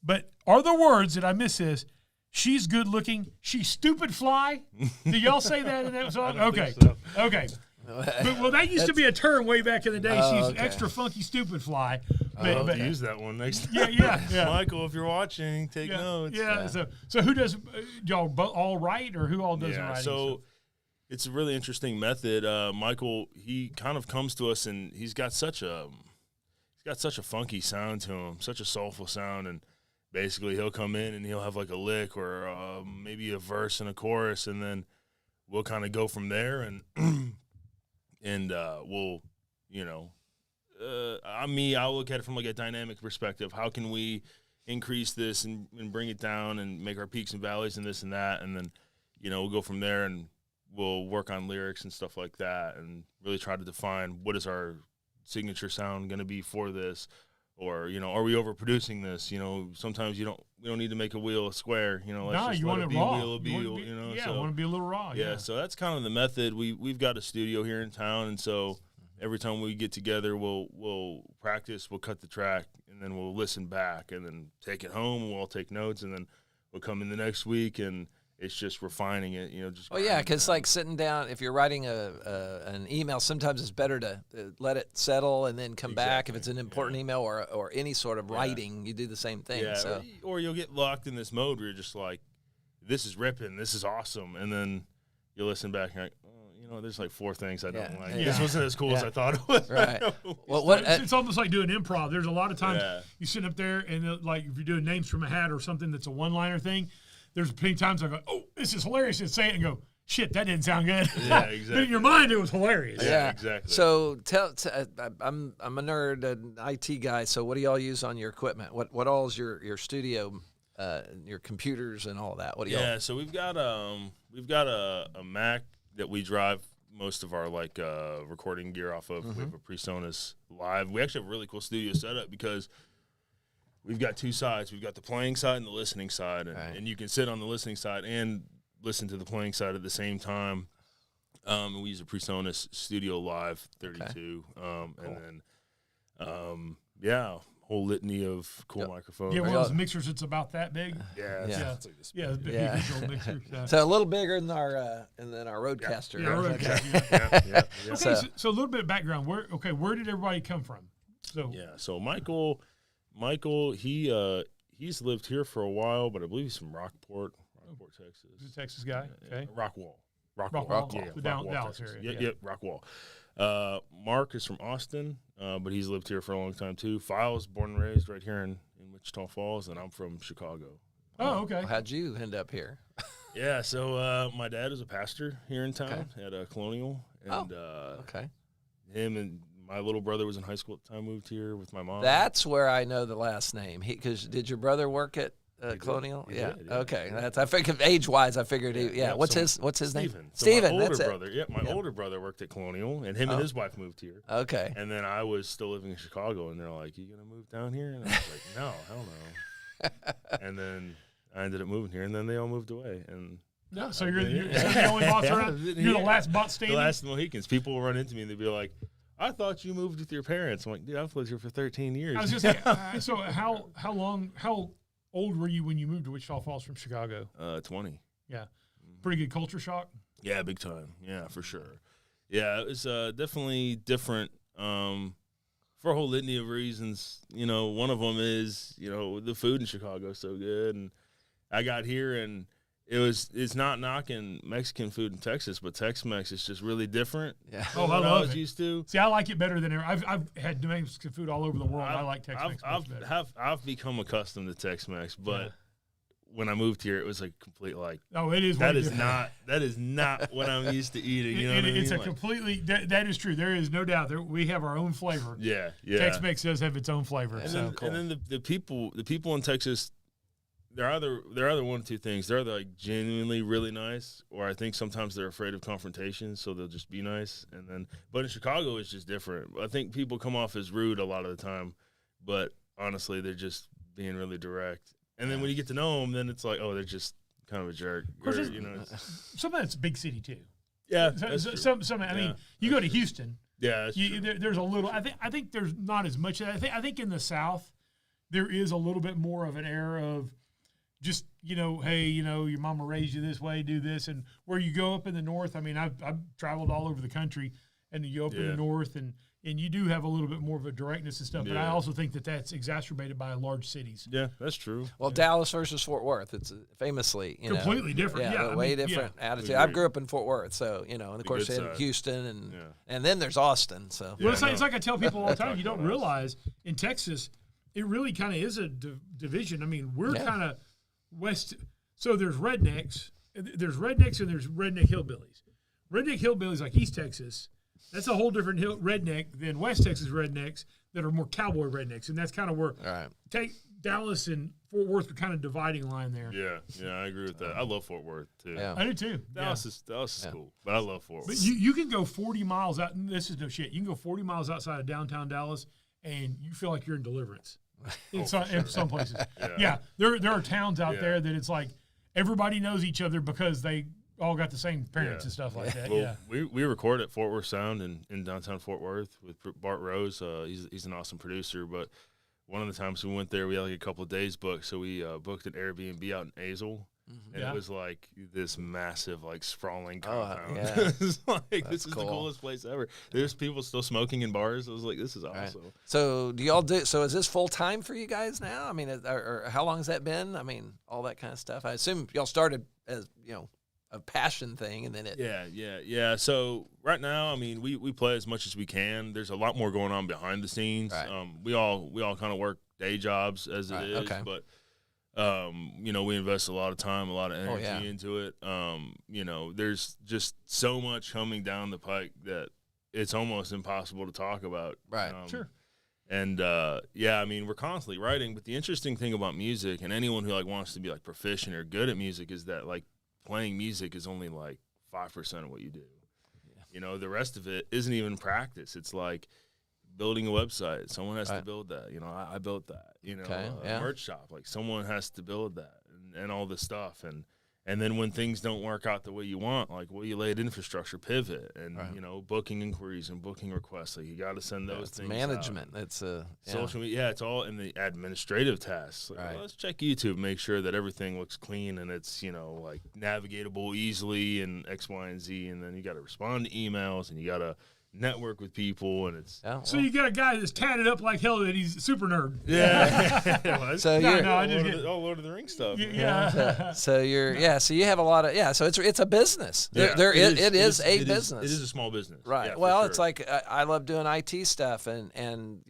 But are the words, that I miss this, she's good looking, she's stupid fly? Do y'all say that in that song? Okay. So. Okay. Well, that used to be a term way back in the day. She's extra funky stupid fly. But use that one next time. Yeah. Michael, if you're watching, take notes. Yeah. So who does, y'all all write, or who all does the writing? So it's a really interesting method. Michael, he kind of comes to us, and he's got such a funky sound to him, such a soulful sound, and basically he'll come in and he'll have like a lick or maybe a verse and a chorus, and then we'll kind of go from there, and we'll, I'll look at it from like a dynamic perspective. How can we increase this and bring it down and make our peaks and valleys and this and that, and then, we'll go from there and we'll work on lyrics and stuff like that and really try to define what is our signature sound going to be for this, or, are we overproducing this? Sometimes we don't need to make a wheel a square, let's just you let want it it be raw. a wheel, be a wheel, Yeah, so, I want to be a little raw. yeah, so that's kind of the method. We've got a studio here in town, and so every time we get together, we'll practice, we'll cut the track, and then we'll listen back, and then take it home, and we'll all take notes, and then we'll come in the next week, and it's just refining it, just. Well, yeah, because like sitting down, if you're writing an email, sometimes it's better to let it settle and then come back. If it's an important email or any sort of writing, you do the same thing. Yeah, so. or you'll get locked in this mode where you're just like, this is ripping, this is awesome, and then you listen back and you're like, there's like 4 things I don't like. Yeah. This wasn't as cool as I thought it was. Right. Well, It's almost like doing improv. There's a lot of times you sit up there and like if you're doing names from a hat or something that's a one-liner thing, there's plenty times I go, oh, this is hilarious, and say it and go, shit, that didn't sound good. Yeah, exactly. But in your mind, it was hilarious. Yeah, exactly. So I'm a nerd, an IT guy. So what do y'all use on your equipment? What all is your studio, your computers and all that? What do y'all? Yeah, so we've got a Mac that we drive most of our recording gear off of. We have a PreSonus Live. We actually have a really cool studio setup because we've got 2 sides. We've got the playing side and the listening side, and you can sit on the listening side and listen to the playing side at the same time. And we use a PreSonus Studio Live 32, Cool. and then whole litany of cool microphones. Yeah, one of those mixers that's about that big. Yeah, it's like this. Yeah, it's a big Yeah. visual mixer. So a little bigger than our Roadcaster. Yeah, Okay. yeah. Okay, So- so a little bit of background. Where did everybody come from? So Michael, he's lived here for a while, but I believe he's from Rockport, Texas. He's a Texas guy. Okay. Rockwall. Rockwall, the Dallas Texas. area. Yeah, Rockwall. Mark is from Austin, but he's lived here for a long time too. Files, born and raised right here in Wichita Falls, and I'm from Chicago. Oh, okay. How'd you end up here? Yeah, so my dad is a pastor here in town at Colonial, and Okay. him and my little brother was in high school at the time, moved here with my mom. That's where I know the last name. Because did your brother work at Colonial? He Yeah. did, yeah. Okay. That's I figured age-wise. I figured. What's so his name? Steven. So Steven. my older That's it. brother. My older brother worked at Colonial, and him and his wife moved here. Okay. And then I was still living in Chicago, and they're like, "You gonna move down here?" And I was like, "No, hell no." And then I ended up moving here, and then they all moved away. And No, so you're the only boss around. You're the last bot standing. the last Mohicans. People will run into me, and they'd be like, "I thought you moved with your parents." I'm like, "Dude, I've lived here for 13 years." I was just saying. So how old were you when you moved to Wichita Falls from Chicago? 20. Yeah, pretty good culture shock. Yeah, big time. Yeah, for sure. Yeah, it was definitely different for a whole litany of reasons. One of them is, the food in Chicago is so good. And I got here, and it's not knocking Mexican food in Texas, but Tex-Mex is just really different. Yeah. Oh, than I what love was it. used to. See, I like it better than ever. I've had Mexican food all over the world. I like Tex-Mex much better. I've become accustomed to Tex-Mex, but when I moved here, it was a complete Oh, it is. that is not what I'm used to eating. You know what I mean? It's a completely that is true. There is no doubt. We have our own flavor. Yeah. Tex-Mex does have its own flavor. And So then the people in Texas, they're either one of two things. They're either genuinely really nice, or I think sometimes they're afraid of confrontation, so they'll just be nice. But in Chicago, it's just different. I think people come off as rude a lot of the time, but honestly, they're just being really direct. And then when you get to know them, then it's like, oh, they're just kind of a jerk. course, some of it's big city too. Yeah, that's true. Some. I mean, you go to Houston. Yeah, that's true. There's a little. I think there's not as much. I think in the South, there is a little bit more of an air of just, hey, your mama raised you this way, do this. And where you go up in the North, I mean, I've traveled all over the country, and you go up in the North, and you do have a little bit more of a directness and stuff. But I also think that that's exacerberated by large cities. Yeah, that's true. Well, Dallas versus Fort Worth, it's famously, completely different. Yeah, way different attitude. I grew up in Fort Worth, so, and of course, in Houston, and then there's Austin. So, well, it's like I tell people all the time, you don't realize in Texas, it really kind of is a division. I mean, we're kind of west. So there's rednecks, there's rednecks and there's redneck hillbillies. Redneck hillbillies like East Texas, that's a whole different redneck than West Texas rednecks that are more cowboy rednecks, and that's kind of where take Dallas and Fort Worth are kind of dividing line there. Yeah, I agree with that. I love Fort Worth too. Yeah. I do too. Dallas is cool, but I love Fort Worth. But you can go 40 miles out. This is no shit. You can go 40 miles outside of downtown Dallas, and you feel like you're in Deliverance. In some places. Yeah, there are towns out there that it's like everybody knows each other because they all got the same parents and stuff like that. Well, we record at Fort Worth Sound in downtown Fort Worth with Bart Rose. He's an awesome producer, but one of the times we went there, we had like a couple of days booked, so we booked an Airbnb out in Azle. And it was like this massive, like sprawling compound. It's like this is the coolest place ever. There's people still smoking in bars. I was like, this is awesome. Right. So do y'all do? So is this full time for you guys now? I mean, or how long has that been? I mean, all that kind of stuff. I assume y'all started as a passion thing, and then it. Yeah. So right now, I mean, we play as much as we can. There's a lot more going on behind the scenes. Right. We all kind of work day jobs as it is, but. We invest a lot of time, a lot of energy into it. There's just so much coming down the pike that it's almost impossible to talk about. Right. Sure. And I mean, we're constantly writing, but the interesting thing about music and anyone who like wants to be like proficient or good at music is that like playing music is only like 5% of what you do. Yeah. The rest of it isn't even practice. It's like building a website, someone has to build that. I built that. A merch shop, like someone has to build that and all this stuff. And then when things don't work out the way you want, like you lay an infrastructure pivot and booking inquiries and booking requests. Like you got to send those things. Management. Out. It's social media. It's all in the administrative tasks. Like, let's check YouTube, make sure that everything looks clean and it's like navigatable easily and X, Y, and Z. And then you got to respond to emails and you got to network with people, and it's so you got a guy that's tatted up like hell that he's a super nerd. So you're all Lord of the Rings stuff. So you're so you have a lot of so it's a business. It is a business. It is a small business, right? Yeah, well, sure. It's like I love doing IT stuff, and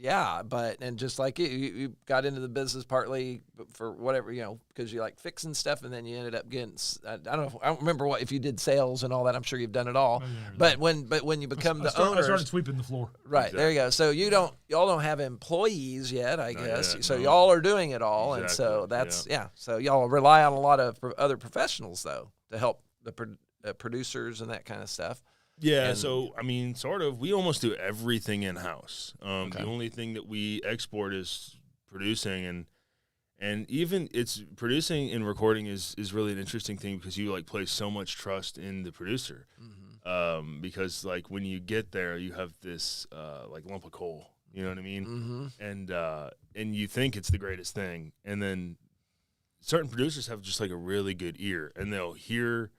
just like you got into the business partly for whatever because you like fixing stuff, and then you ended up getting I don't remember if you did sales and all that. I'm sure you've done it all, but when you become the owner. I started sweeping the floor. Right, exactly. There you go. So y'all don't have employees yet, I guess. So y'all are doing it all, and so that's So y'all rely on a lot of other professionals though to help the producers and that kind of stuff. Yeah. So I mean, sort of. We almost do everything in house. The only thing that we export is producing, and even it's producing and recording is really an interesting thing because you like place so much trust in the producer. Because like when you get there, you have this like lump of coal, you know what I mean? And you think it's the greatest thing, and then certain producers have just like a really good ear, and they'll hear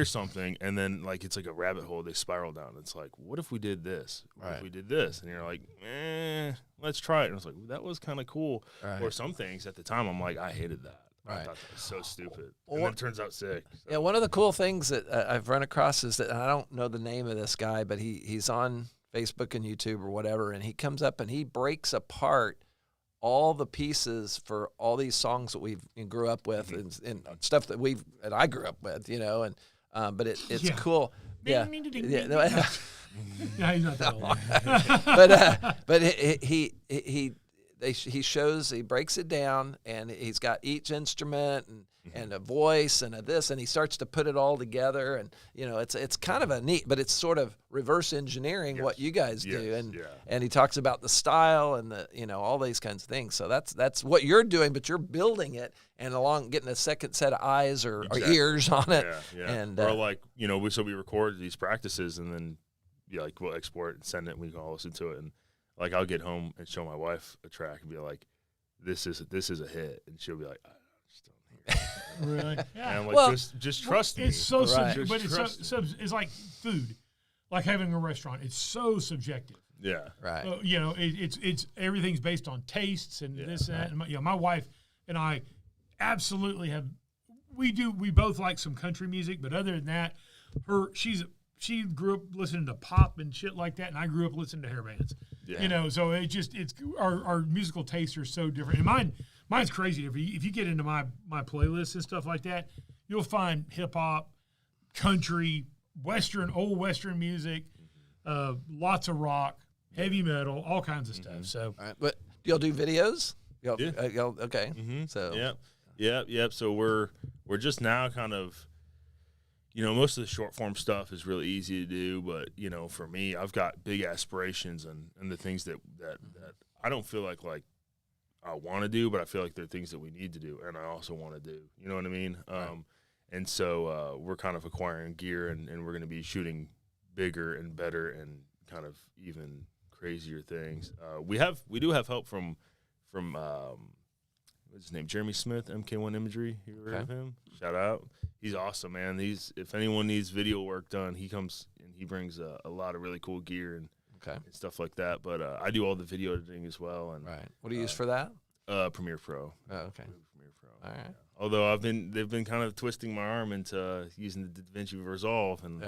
something, and then like it's like a rabbit hole they spiral down. It's like, what if we did this? What if we did this? And you're like, let's try it. And I was like, that was kind of cool. Right. Or some things at the time, I'm like, I hated that. I thought that was so stupid. And then it turns out sick. So. Yeah, one of the cool things that I've run across is that, and I don't know the name of this guy, but he's on Facebook and YouTube or whatever, and he comes up and he breaks apart all the pieces for all these songs that we grew up with and stuff that I grew up with, but it's cool. Yeah. Yeah, he's not that old. but he shows, he breaks it down, and he's got each instrument and a voice and a this, and he starts to put it all together, and it's kind of a neat, but it's sort of reverse engineering what you guys do, and he talks about the style and the all these kinds of things. So that's what you're doing, but you're building it and getting a second set of eyes or ears on it. And or like we record these practices, and then we'll export it and send it, and we can all listen to it. And like I'll get home and show my wife a track and be like, "This is a hit," and she'll be like, "I just don't hear it." Really? Yeah. And I'm like, just trust me. It's so subjective, but it's like food, like having a restaurant. It's so subjective. Yeah. Right. It's everything's based on tastes and this and that. And my wife and I absolutely have. We both like some country music, but other than that, she grew up listening to pop and shit like that, and I grew up listening to hair bands. Yeah. So it's our musical tastes are so different. And mine's crazy. If you get into my playlists and stuff like that, you'll find hip hop, country, Western, old Western music, lots of rock, heavy metal, all kinds of stuff. So, all right. But y'all do videos? Y'all, Yeah. Okay. So Yep. So we're just now kind of, most of the short form stuff is really easy to do, but for me, I've got big aspirations and the things that I don't feel like I want to do, but I feel like they're things that we need to do, and I also want to do. You know what I mean? Right. And so we're kind of acquiring gear, and we're going to be shooting bigger and better and kind of even crazier things. We do have help from what's his name, Jeremy Smith, MK1 Imagery. You ever heard of him? Shout out. He's awesome, man. If anyone needs video work done, he comes and he brings a lot of really cool gear and stuff like that. But I do all the video editing as well. And right. What do you use for that? Premiere Pro. Oh, okay. Premiere Pro. All right. Yeah. Although they've been kind of twisting my arm into using the DaVinci Resolve, and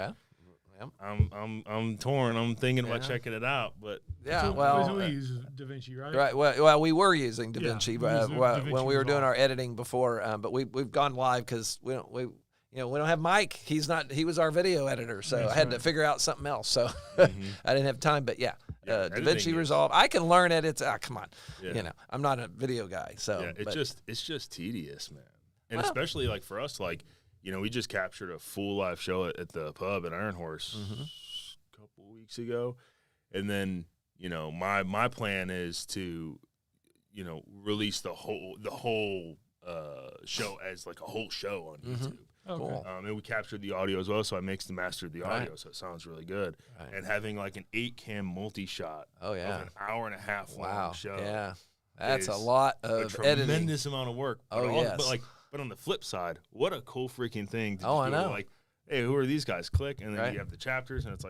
I'm torn. I'm thinking about checking it out, but we use DaVinci, right? Right. Well, we were using DaVinci, DaVinci when we were doing our editing before, but we've gone live because we don't have Mike. He was our video editor, so I had to figure out something else. So I didn't have time. But DaVinci Resolve. I can learn it. It's come on, I'm not a video guy, so it's just tedious, man. And especially for us, we just captured a full live show at the pub at Iron Horse a couple weeks ago, and then my plan is to release the whole show as a whole show on YouTube. Okay. Cool. And we captured the audio as well, so I mixed and mastered the audio, so it sounds really good. Right. And having an 8-cam multi-shot of an hour and a half long show. Yeah, that's a lot of editing. Tremendous amount of work. Yes. But on the flip side, what a cool freaking thing to just I know. Hey, who are these guys? Click, and then you have the chapters, and it's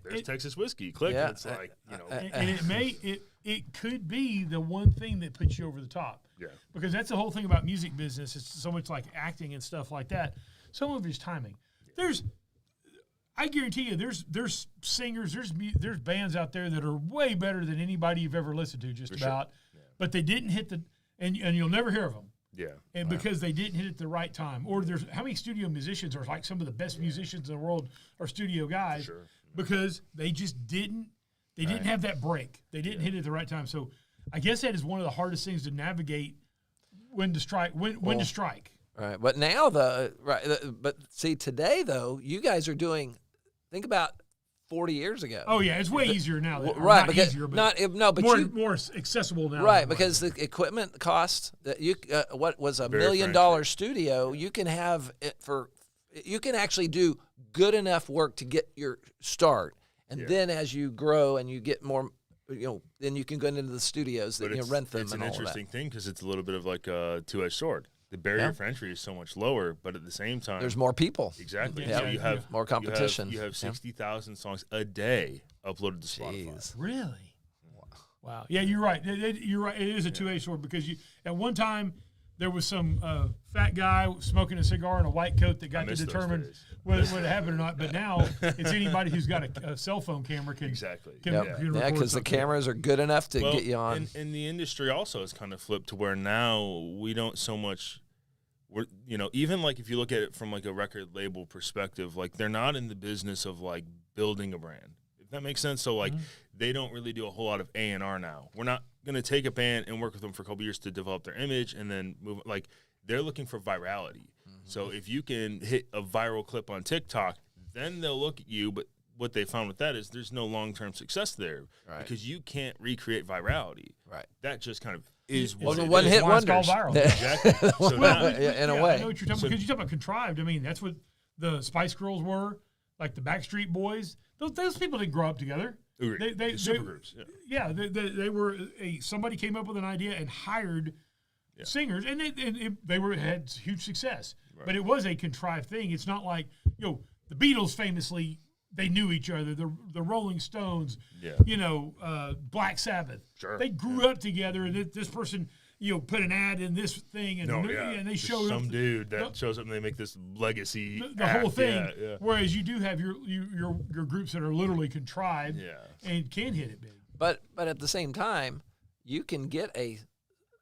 there's Texas whiskey. Click, and it's and it could be the one thing that puts you over the top. Yeah. Because that's the whole thing about music business. It's so much like acting and stuff like that. Some of it is timing. I guarantee you, there's singers, there's bands out there that are way better than anybody you've ever listened to, just about. Yeah. But they didn't hit and you'll never hear of them. Yeah. And because they didn't hit it at the right time. Or there's how many studio musicians are some of the best musicians in the world are studio guys because they just didn't have that break. They didn't hit it at the right time. So I guess that is one of the hardest things to navigate when to strike. When to strike. Right. But now but see today though, you guys are doing think about 40 years ago. Oh yeah, it's way easier now. Right, not because easier, but more accessible now. Right, because the equipment cost that what was $1 million studio, you can have it you can actually do good enough work to get your start, and then as you grow and you get more, then you can go into the studios that rent them. It's and an all interesting that. thing because it's a little bit of like a two-edged sword. The barrier for entry is so much lower, but at the same time, there's more people. Exactly. Yeah. So you have more competition. You have 60,000 songs a day uploaded to Spotify. Jeez. Really? Wow. Yeah, you're right. You're right. It is a two-edged sword because at one time there was some fat guy smoking a cigar in a white coat that got to determine whether it happened or not. But now it's anybody who's got a cell phone camera can because the cameras are good enough to get you on. And the industry also has kind of flipped to where now we don't so much. We're, even if you look at it from a record label perspective, they're not in the business of building a brand. If that makes sense. So they don't really do a whole lot of A&R now. We're not going to take a band and work with them for a couple years to develop their image and then move. They're looking for virality. So if you can hit a viral clip on TikTok, then they'll look at you. But what they found with that is there's no long-term success there because you can't recreate virality. Right. That just kind of is one what one hit wonders. Viral. Exactly. So now, in a way. I know what you're talking about because you talk about contrived. I mean, that's what the Spice Girls were, the Backstreet Boys. Those people didn't grow up together. They supergroups. They were somebody came up with an idea and hired singers, and they had huge success. Right. But it was a contrived thing. It's not like the Beatles famously. They knew each other. The Rolling Stones, Black Sabbath. Sure. They grew up together, and this person, put an ad in this thing, and they showed some dude that shows up, and they make this legacy. The whole thing. Yeah. Whereas you do have your groups that are literally contrived, and can hit it big. But at the same time, you can get a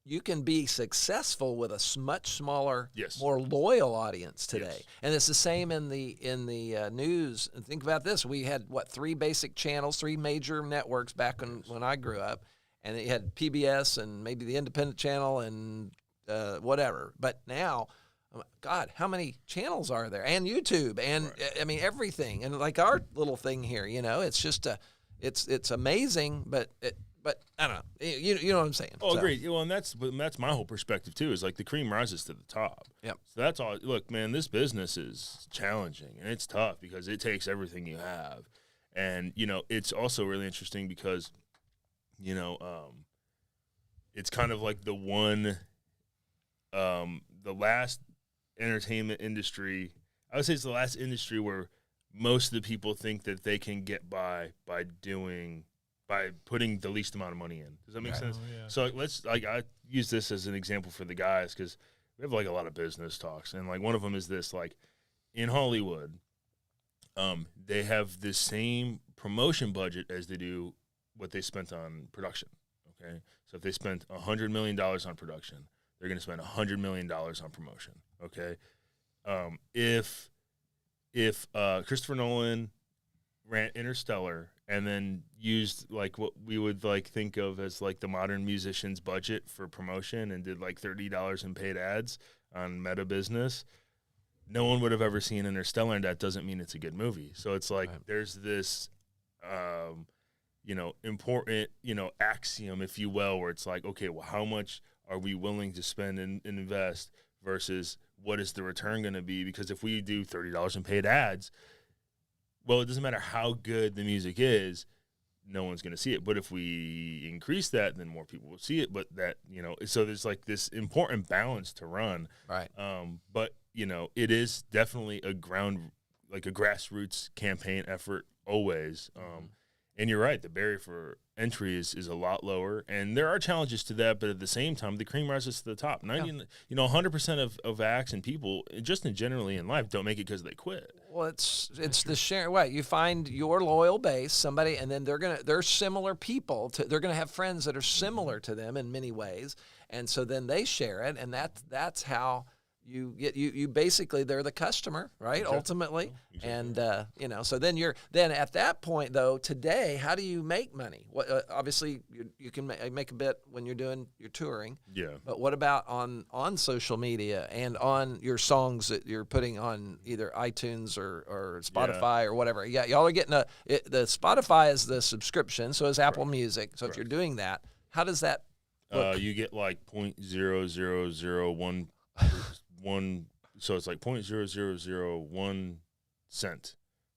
you can be successful with a much smaller, Yes. more loyal audience today. Yes. And it's the same in the news. And think about this: we had 3 basic channels, 3 major networks back when I grew up, and you had PBS and maybe the Independent Channel and whatever. But now, God, how many channels are there? And YouTube, and I mean everything. And like our little thing here, it's just it's amazing, but I don't know. You know what I'm saying? Oh, agreed. Well, and that's my whole perspective too. Is like the cream rises to the top. Yep. So that's all. Look, man, this business is challenging and it's tough because it takes everything you have, and it's also really interesting because, it's kind of like the last entertainment industry. I would say it's the last industry where most of the people think that they can get by putting the least amount of money in. Does that make sense? Oh, yeah. So I use this as an example for the guys because we have like a lot of business talks, and like one of them is this: like in Hollywood, they have the same promotion budget as they do what they spent on production. Okay, so if they spent $100 million on production, they're going to spend $100 million on promotion. Okay, if Christopher Nolan ran Interstellar and then used like what we would like think of as like the modern musician's budget for promotion and did like $30 in paid ads on Meta Business, no one would have ever seen Interstellar, and that doesn't mean it's a good movie. So it's like there's this important axiom, if you will, where it's like, okay, well, how much are we willing to spend and invest versus what is the return going to be? Because if we do $30 in paid ads, well, it doesn't matter how good the music is, no one's going to see it. But if we increase that, then more people will see it. But that, so there's like this important balance to run. Right. But, it is definitely a grassroots campaign effort always. And you're right, the barrier for entry is a lot lower, and there are challenges to that. But at the same time, the cream rises to the top. 100% of acts and people, just generally in life, don't make it because they quit. Well, it's the share. What you find your loyal base, somebody, and then they're similar people. They're gonna have friends that are similar to them in many ways, and so then they share it, and that's how. You basically they're the customer, right? Exactly. Ultimately, exactly. And so then at that point though today, how do you make money? What obviously you can make a bit when you're doing your touring. Yeah. But what about on social media and on your songs that you're putting on either iTunes or Spotify or whatever? Yeah, y'all are getting the Spotify is the subscription, so is Apple Music. So if you're doing that, how does that look? You get like 0.0001. So it's like 0.0001 cent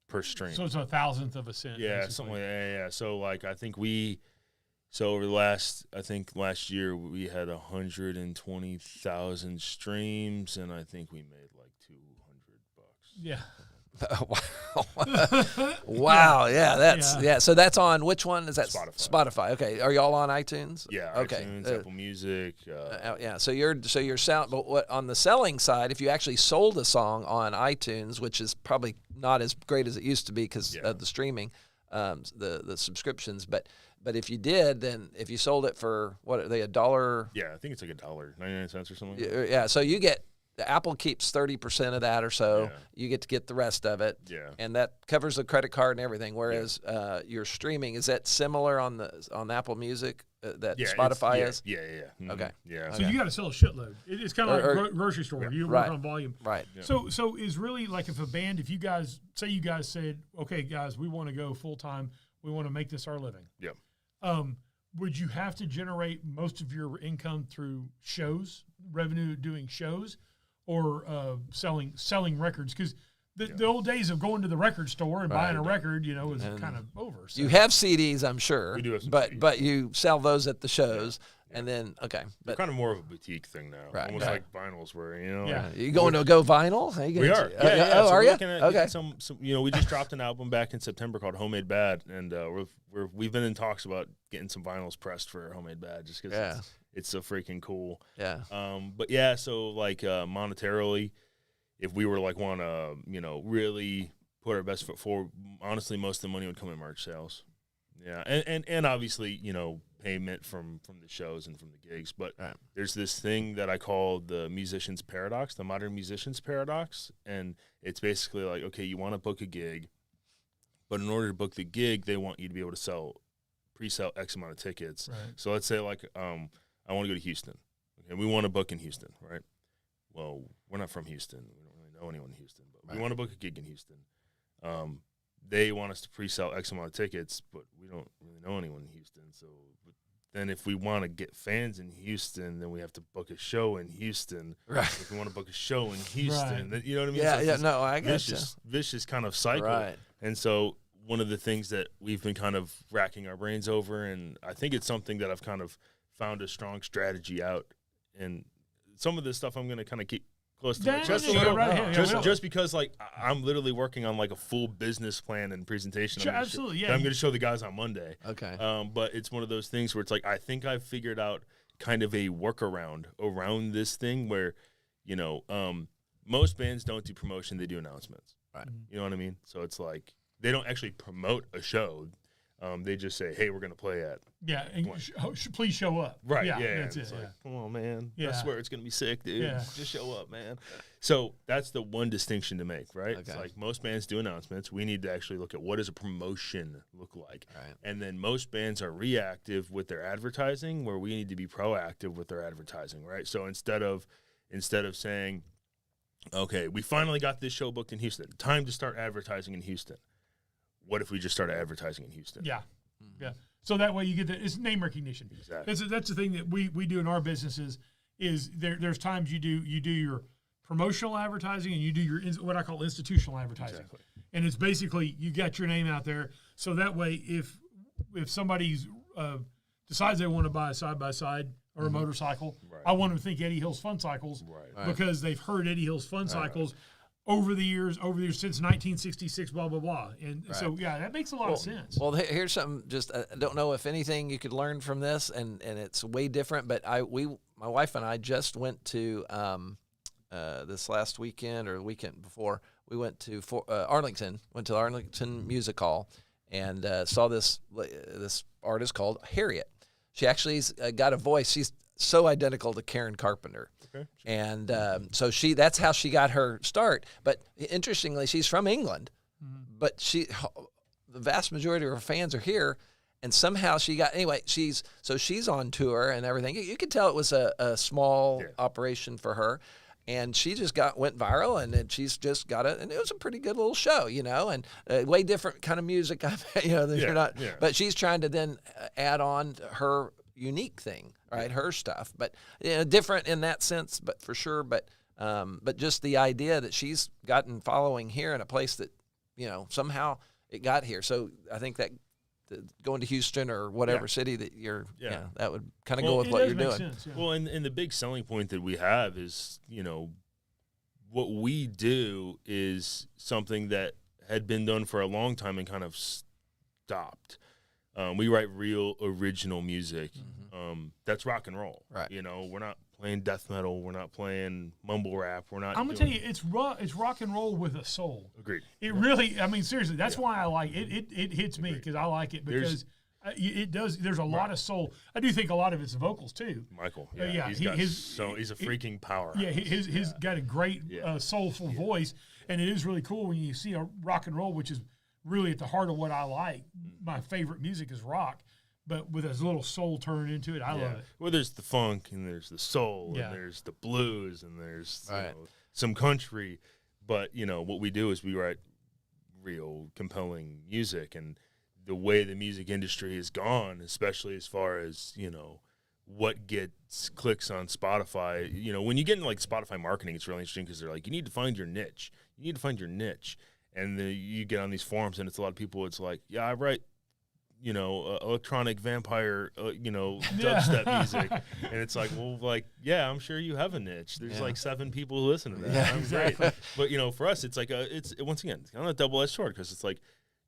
per stream. So it's a thousandth of a cent. Yeah, basically. something like that. Yeah. So like I think over the last year we had 120,000 streams, and I think we made like $200. Yeah. Wow. Yeah. So that's on which one is that? Spotify. Okay. Are y'all on iTunes? Yeah. Okay. iTunes, Apple Music. Yeah. So you're sound, but what on the selling side? If you actually sold a song on iTunes, which is probably not as great as it used to be because of the streaming, the subscriptions, but if you did, then if you sold it for what are they $1? Yeah, I think it's like $1.99 or something. Yeah. So you get. Apple keeps 30% of that or so. Yeah. You get to get the rest of it. Yeah. And that covers the credit card and everything. Whereas your streaming, is that similar on Apple Music that Spotify is? Yeah. Mm-hmm. Okay. Yeah. So you got to sell a shitload. It's kind of like a grocery store. You work on volume. Right. Yeah. So is really like if you guys said, okay, guys, we want to go full time. We want to make this our living. Yeah. Would you have to generate most of your income through revenue doing shows? Or selling records, because the old days of going to the record store and buying a record, is kind of over. So. You have CDs, I'm sure. We do have some CDs. But you sell those at the shows, and then But kind of more of a boutique thing now, almost like vinyls were. You going to go vinyl? We are. Oh, so are you? Okay. Some we just dropped an album back in September called Homemade Bad, and we've been in talks about getting some vinyls pressed for Homemade Bad, just because it's so freaking cool. Yeah. But so like monetarily, if we were like want to really put our best foot forward, honestly, most of the money would come in merch sales. Yeah, and obviously payment from the shows and from the gigs. But Right. there's this thing that I call the musician's paradox, the modern musician's paradox. And it's basically like, okay, you want to book a gig, but in order to book the gig, they want you to be able to pre-sell X amount of tickets. Right. So let's say like I want to go to Houston. Okay, we want to book in Houston, right? Well, we're not from Houston. We don't really know anyone in Houston, but we want to book a gig in Houston. They want us to pre-sell X amount of tickets, but we don't really know anyone in Houston. So then if we want to get fans in Houston, then we have to book a show in Houston. Right. If we want to book a show in Houston, then, you know what I mean? Yeah, So it's yeah, this no, I got you. vicious kind of cycle. Right. And so one of the things that we've been kind of racking our brains over, and I think it's something that I've kind of found a strong strategy out. And some of this stuff I'm going to kind of keep close to my chest a little, just because like I'm literally working on like a full business plan and presentation. Sure, absolutely, yeah. That I'm going to show the guys on Monday. Okay. But it's one of those things where it's like I think I've figured out kind of a workaround around this thing where, you know, most bands don't do promotion; they do announcements. Right. You know what I mean? So it's like they don't actually promote a show. They just say, "Hey, we're going to play at." Yeah, and please show up. Right. Yeah, Yeah. that's it's it. like, come on, man. Yeah. I swear it's going to be sick, dude. Yeah. Just show up, man. So that's the one distinction to make, right? It's Okay. like most bands do announcements. We need to actually look at what does a promotion look like. Right. And then most bands are reactive with their advertising, where we need to be proactive with their advertising, right? So instead of saying, okay, we finally got this show booked in Houston, time to start advertising in Houston. What if we just started advertising in Houston? Yeah. Yeah. So that way you get it's name recognition. Exactly. That's the thing that we do in our businesses is there's times you do your promotional advertising and you do your what I call institutional advertising. Exactly. And it's basically you got your name out there. So that way if somebody's decides they want to buy a side-by-side or a motorcycle, Right. I want them to think Eddie Hill's Fun Cycles Right. because they've heard Eddie Hill's Fun Cycles over the years since 1966, blah, blah, blah. And so, yeah, that makes a lot of sense. Well, here's something. Just I don't know if anything you could learn from this, and it's way different. But my wife and I just went to this last weekend or the weekend before. We went to Arlington. Went to Arlington Music Hall and saw this artist called Harriet. She actually's got a voice. She's so identical to Karen Carpenter. Okay. And so that's how she got her start. But interestingly, she's from England, but the vast majority of her fans are here. And somehow she's on tour and everything. You could tell it was a small operation for her. And she just went viral, and then she's just got and it was a pretty good little show, you know, and way different kind of music, you're not, but she's trying to then add on her unique thing, right? Her stuff, but different in that sense, but for sure. But just the idea that she's gotten following here in a place that, somehow it got here. So I think that going to Houston or whatever city that you're, that would kind of go with what you're doing. Sense, yeah. Well, and the big selling point that we have is, what we do is something that had been done for a long time and kind of stopped. We write real original music. That's rock and roll. Right. We're not playing death metal. We're not playing mumble rap. We're not. I'm gonna tell you, it's rock and roll with a soul. Agreed. It really. I mean, seriously, that's why I like it. It hits me because I like it because it does. There's a lot of soul. I do think a lot of it's vocals too. Michael. He's a freaking power. Yeah, he's got a great soulful voice, and it is really cool when you see a rock and roll, which is really at the heart of what I like. My favorite music is rock, but with a little soul turned into it, I love it. Well, there's the funk, and there's the soul, and there's the blues, and there's some country. But, what we do is we write real compelling music, and the way the music industry has gone, especially as far as, what gets clicks on Spotify. When you get into, like, Spotify marketing, it's really interesting because they're like, you need to find your niche. You need to find your niche. And you get on these forums, and it's a lot of people, it's like, I write, electronic vampire, dubstep music. And it's like, well, I'm sure you have a niche. There's like 7 people who listen to that. Yeah, exactly. Great. But, for us, it's like, once again, it's kind of a double-edged sword because it's like,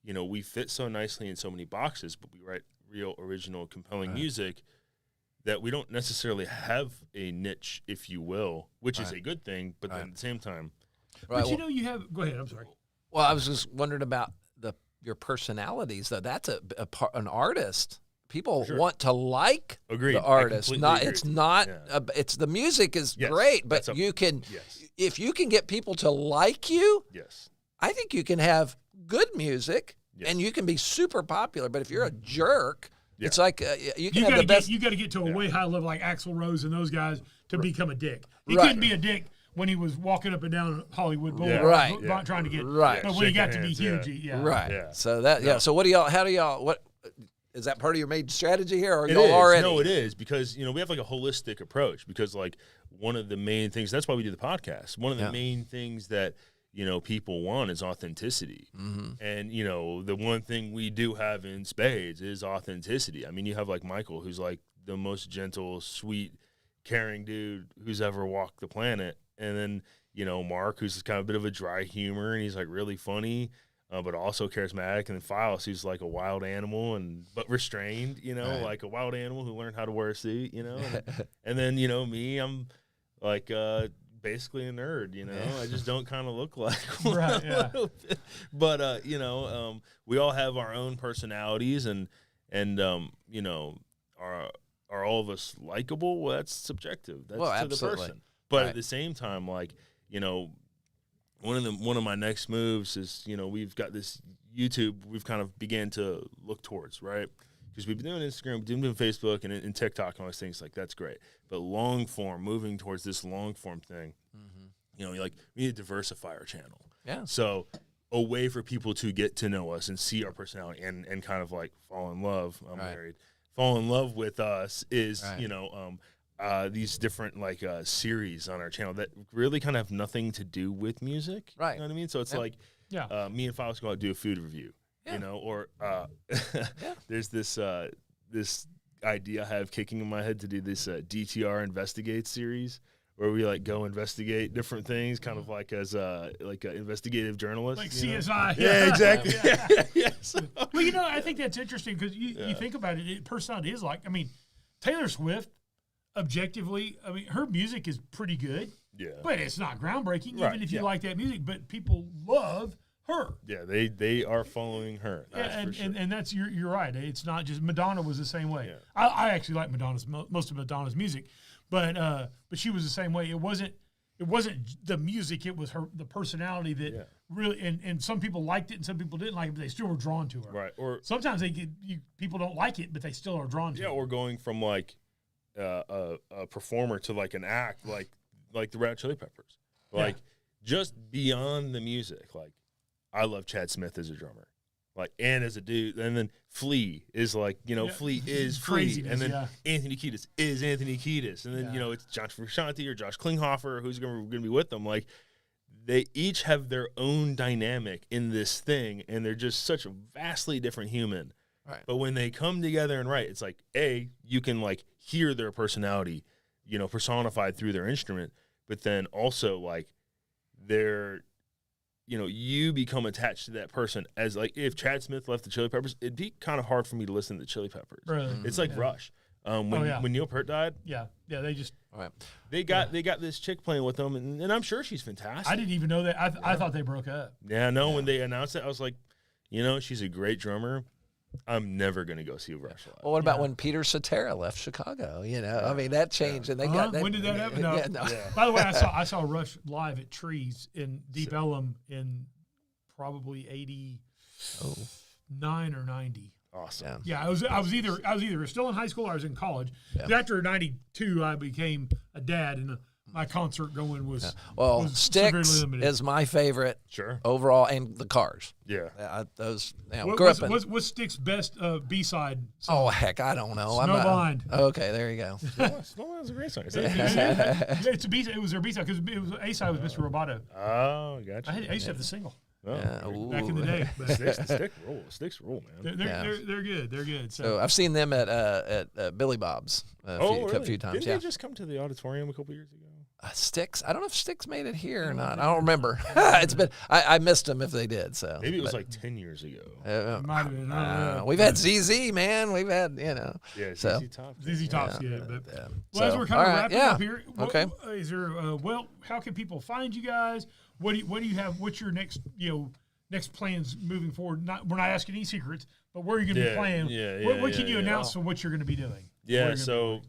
we fit so nicely in so many boxes, but we write real, original, compelling music that we don't necessarily have a niche, if you will, which is a good thing, but then at the same time. Right. But you have, go ahead, I'm sorry. Well, I was just wondering about your personalities, though. That's an artist people want to like the artist. It's not. It's the music is great, but you can if you can get people to like you. Yes, I think you can have good music and you can be super popular. But if you're a jerk, it's like you can have the best. You got to get to a way high level like Axl Rose and those guys to become a dick. He couldn't be a dick when he was walking up and down Hollywood Boulevard, trying to get. Right. But when he got to be huge, right. Yeah. So that So what do y'all? How do y'all? What is that part of your main strategy here? Or are y'all already? No, it is because we have like a holistic approach because like one of the main things that's why we do the podcast. One of the main things that people want is authenticity, and the one thing we do have in spades is authenticity. I mean, you have like Michael, who's like the most gentle, sweet, caring dude who's ever walked the planet. And then, Mark, who's kind of a bit of a dry humor, and he's like really funny, but also charismatic. And then Files, who's like a wild animal but restrained, like a wild animal who learned how to wear a suit, And then, me, I'm like basically a nerd, I just don't kind of look like one a little bit. But, we all have our own personalities and are all of us likable? Well, that's subjective. That's to the person. But at the same time, like, one of my next moves is, we've got this YouTube we've kind of began to look towards, right? Because we've been doing Instagram, we've been doing Facebook and TikTok and all those things. Like, that's great. But long form, moving towards this long form thing, we need to diversify our channel. Yeah. So a way for people to get to know us and see our personality and kind of like fall in love. I'm married. Fall in love with us is, these different like series on our channel that really kind of have nothing to do with music. Right. You know what I mean? So it's like me and Files go out and do a food review, or there's this idea I have kicking in my head to do this DTR Investigate series where we like go investigate different things, kind of like as like an investigative journalist. Like CSI. Yeah, exactly. Well, I think that's interesting because you think about it, personality is like, I mean, Taylor Swift, objectively, I mean, her music is pretty good. Yeah. But it's not groundbreaking, even if you like that music. But people love her. Yeah, they are following her. And that's you're right. It's not just Madonna was the same way. Yeah. I actually like most of Madonna's music, but she was the same way. It wasn't the music. It was the personality that really. And some people liked it, and some people didn't like it, but they still were drawn to her. Right. Or sometimes people don't like it, but they still are drawn to her. Yeah. Or going from like a performer to like an act, like the Red Hot Chili Peppers, like just beyond the music. Like, I love Chad Smith as a drummer, like, and as a dude. And then Flea is like, Flea is Flea. And then Anthony Kiedis is Anthony Kiedis. And then, it's John Frusciante or Josh Klinghoffer, who's going to be with them. Like, they each have their own dynamic in this thing, and they're just such a vastly different human. Right. But when they come together and write, it's like, you can like hear their personality, personified through their instrument, but then also like they're, you become attached to that person. As like, if Chad Smith left the Chili Peppers, it'd be kind of hard for me to listen to the Chili Peppers. Really? It's like Rush. When Neil Peart died. Yeah, they just they got this chick playing with them, and I'm sure she's fantastic. I didn't even know that. I thought they broke up. Yeah, no. When they announced it, I was like, she's a great drummer. I'm never going to go see Rush live. Well, what about when Peter Cetera left Chicago? I mean, that changed, and they got that. When did that happen? No. By the way, I saw Rush live at Trees in Deep Ellum in probably 89 or 90. Awesome. Yeah, I was either still in high school or I was in college. Yeah. After 92, I became a dad, and my concert going was was Styx is my favorite. Sure. Overall, and the Cars. Yeah. What's Styx's best B-side song? Oh heck, I don't know. Snowblind. Okay, there you go. Snowblind's a great song. It's a B-side. It was their B-side because it was A-side was Mr. Roboto. Oh, gotcha. I used to have the single. Oh, back in the day. Sticks roll, man. They're good. They're good. So I've seen them at Billy Bob's a few times. Didn't they just come to the auditorium a couple years ago? Styx. I don't know if Styx made it here or not. I don't remember. It's been. I missed them if they did. So maybe it was like 10 years ago. Might have been. We've had ZZ, man. We've had Yeah, ZZ Top. ZZ Top's good. Well, as we're kind of wrapping up here, is there? How can people find you guys? What do you have? What's your next next plans moving forward? We're not asking any secrets, but where are you going to be playing? What can you announce on what you're going to be doing? Yeah, so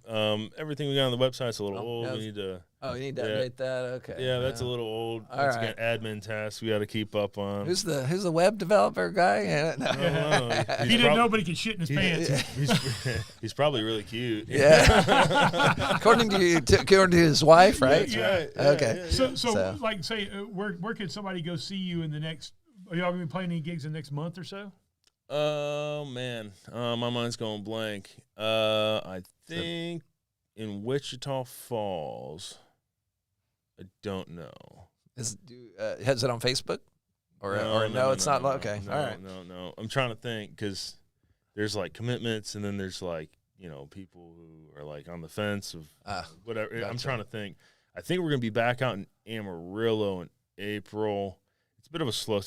everything we got on the website's a little old. We need to. Oh, you need to update that. Okay. Yeah, that's a little old. That's an admin task we got to keep up on. Who's the web developer guy? Yeah, no. He didn't know, but he could shit in his pants. He's probably really cute. Yeah. according to his wife, right? Yeah. Okay. Yeah. So, like, say, where could somebody go see you in the next? Are y'all gonna be playing any gigs in the next month or so? Oh man, my mind's going blank. I think in Wichita Falls. I don't know. Has it on Facebook? Or no, it's not. Okay. No, all right. No. I'm trying to think because there's like commitments, and then there's like people who are like on the fence of whatever. Gotcha. I'm trying to think. I think we're gonna be back out in Amarillo in April. It's a bit of a slow.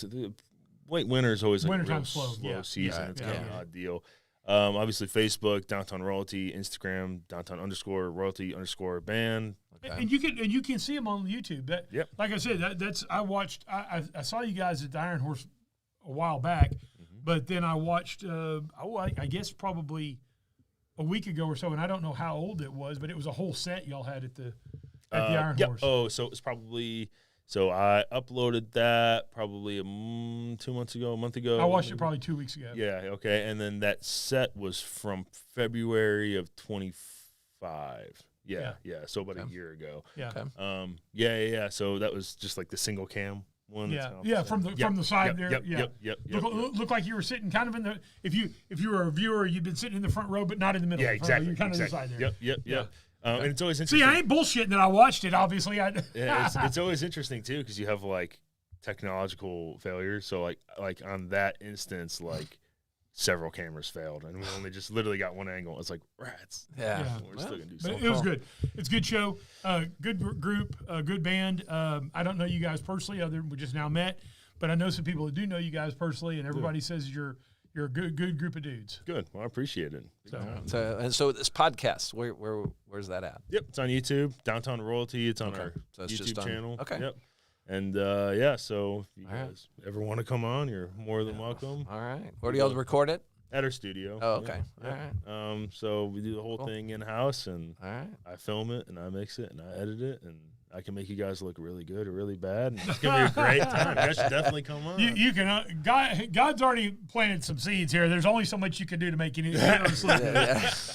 Late winter is always like a real slow season. It's kind of an odd deal. Obviously, Facebook, Downtown Royalty, Instagram, Downtown_Royalty_band. Okay. And you can see them on YouTube. Like I said, that's I watched. I saw you guys at the Iron Horse a while back, but then I watched. I guess probably a week ago or so, and I don't know how old it was, but it was a whole set y'all had at the Iron Horse. Oh, so it was probably. So I uploaded that probably 2 months ago, a month ago. I watched it probably 2 weeks ago. Yeah, okay. And then that set was from February of 25. Yeah. So about a year ago. Yeah. Okay. So that was just like the single cam one. From the side there. Yep. Looked like you were sitting kind of in the. If you were a viewer, you'd been sitting in the front row, but not in the middle. Yeah, exactly. You're kind of exactly. on the side there. Yep. And it's always interesting. See, I ain't bullshitting that I watched it, obviously. It's always interesting, too, because you have, like, technological failures. So, like on that instance, like, several cameras failed, and we only just literally got one angle. It's like, rats. Yeah. We're still going to do but something. it was good. It's a good show, good group, good band. I don't know you guys personally, other than we just now met, but I know some people that do know you guys personally, and everybody says you're a good group of dudes. Good. Well, I appreciate it. So this podcast, where's that at? Yep, it's on YouTube, Downtown Royalty. It's on our YouTube channel. Okay. Yep. And so if you guys ever want to come on, you're more than welcome. All right. Where do y'all record it? At our studio. Oh, okay. Yeah. All right. So we do the whole thing in house, and all right. I film it and I mix it and I edit it, and I can make you guys look really good or really bad. And it's gonna be a great time. You guys should definitely come on. You can. God's already planted some seeds here. There's only so much you can do to make it. All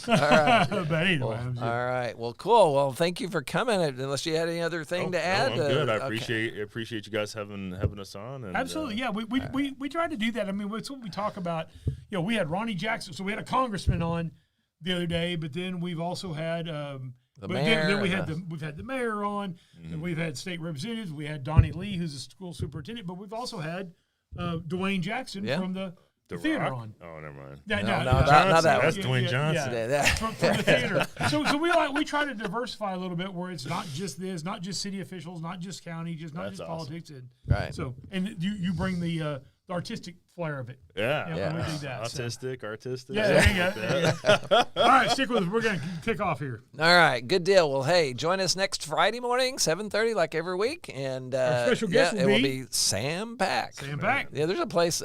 right. But anyway. All right. Well, cool. Well, thank you for coming. Unless you had any other thing to add. No, I'm good. I appreciate you guys having us on. And, absolutely. Yeah. We tried to do that. I mean, it's what we talk about. We had Ronnie Jackson. So we had a congressman on the other day, but then we've also had. Then we've had the mayor on, and we've had state representatives. We had Donnie Lee, who's a school superintendent, but we've also had Dwayne Jackson from the theater Rock? On. Oh, never mind. Not that That's Dwayne Johnson. From the theater. So we try to diversify a little bit where it's not just this, not just city officials, not just county, not just politics, and right. So you bring the artistic flair of it. Yeah. We do that. Artistic. Yeah, there you go. All right, stick with us. We're going to kick off here. All right, good deal. Well, hey, join us next Friday morning, 7:30, like every week. And our special guest will be Sam Pack. Sam Pack. Yeah, there's a place,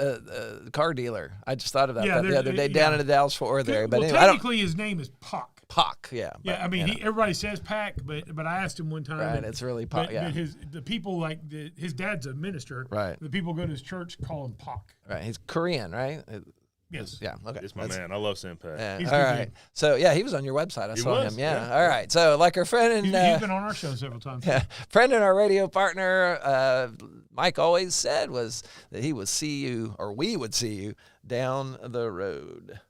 car dealer. I just thought about that the other day down in the Dallas Fort Worth area. But anyway, technically, his name is Pac. Pac, yeah. Yeah, I mean, everybody says Pac, but I asked him one time. Right, it's really Pac, but the people, his dad's a minister. Right. The people go to his church call him Pac. Right, he's Korean, right? Yes. Yeah, okay. It's my man. I love Sam Pack. Yeah. All right. So, he was on your website. I saw him. Yeah. All right. So, like our friend and... He's been on our show several times. Yeah. Friend and our radio partner, Mike always said was that he would see you, or we would see you, down the road.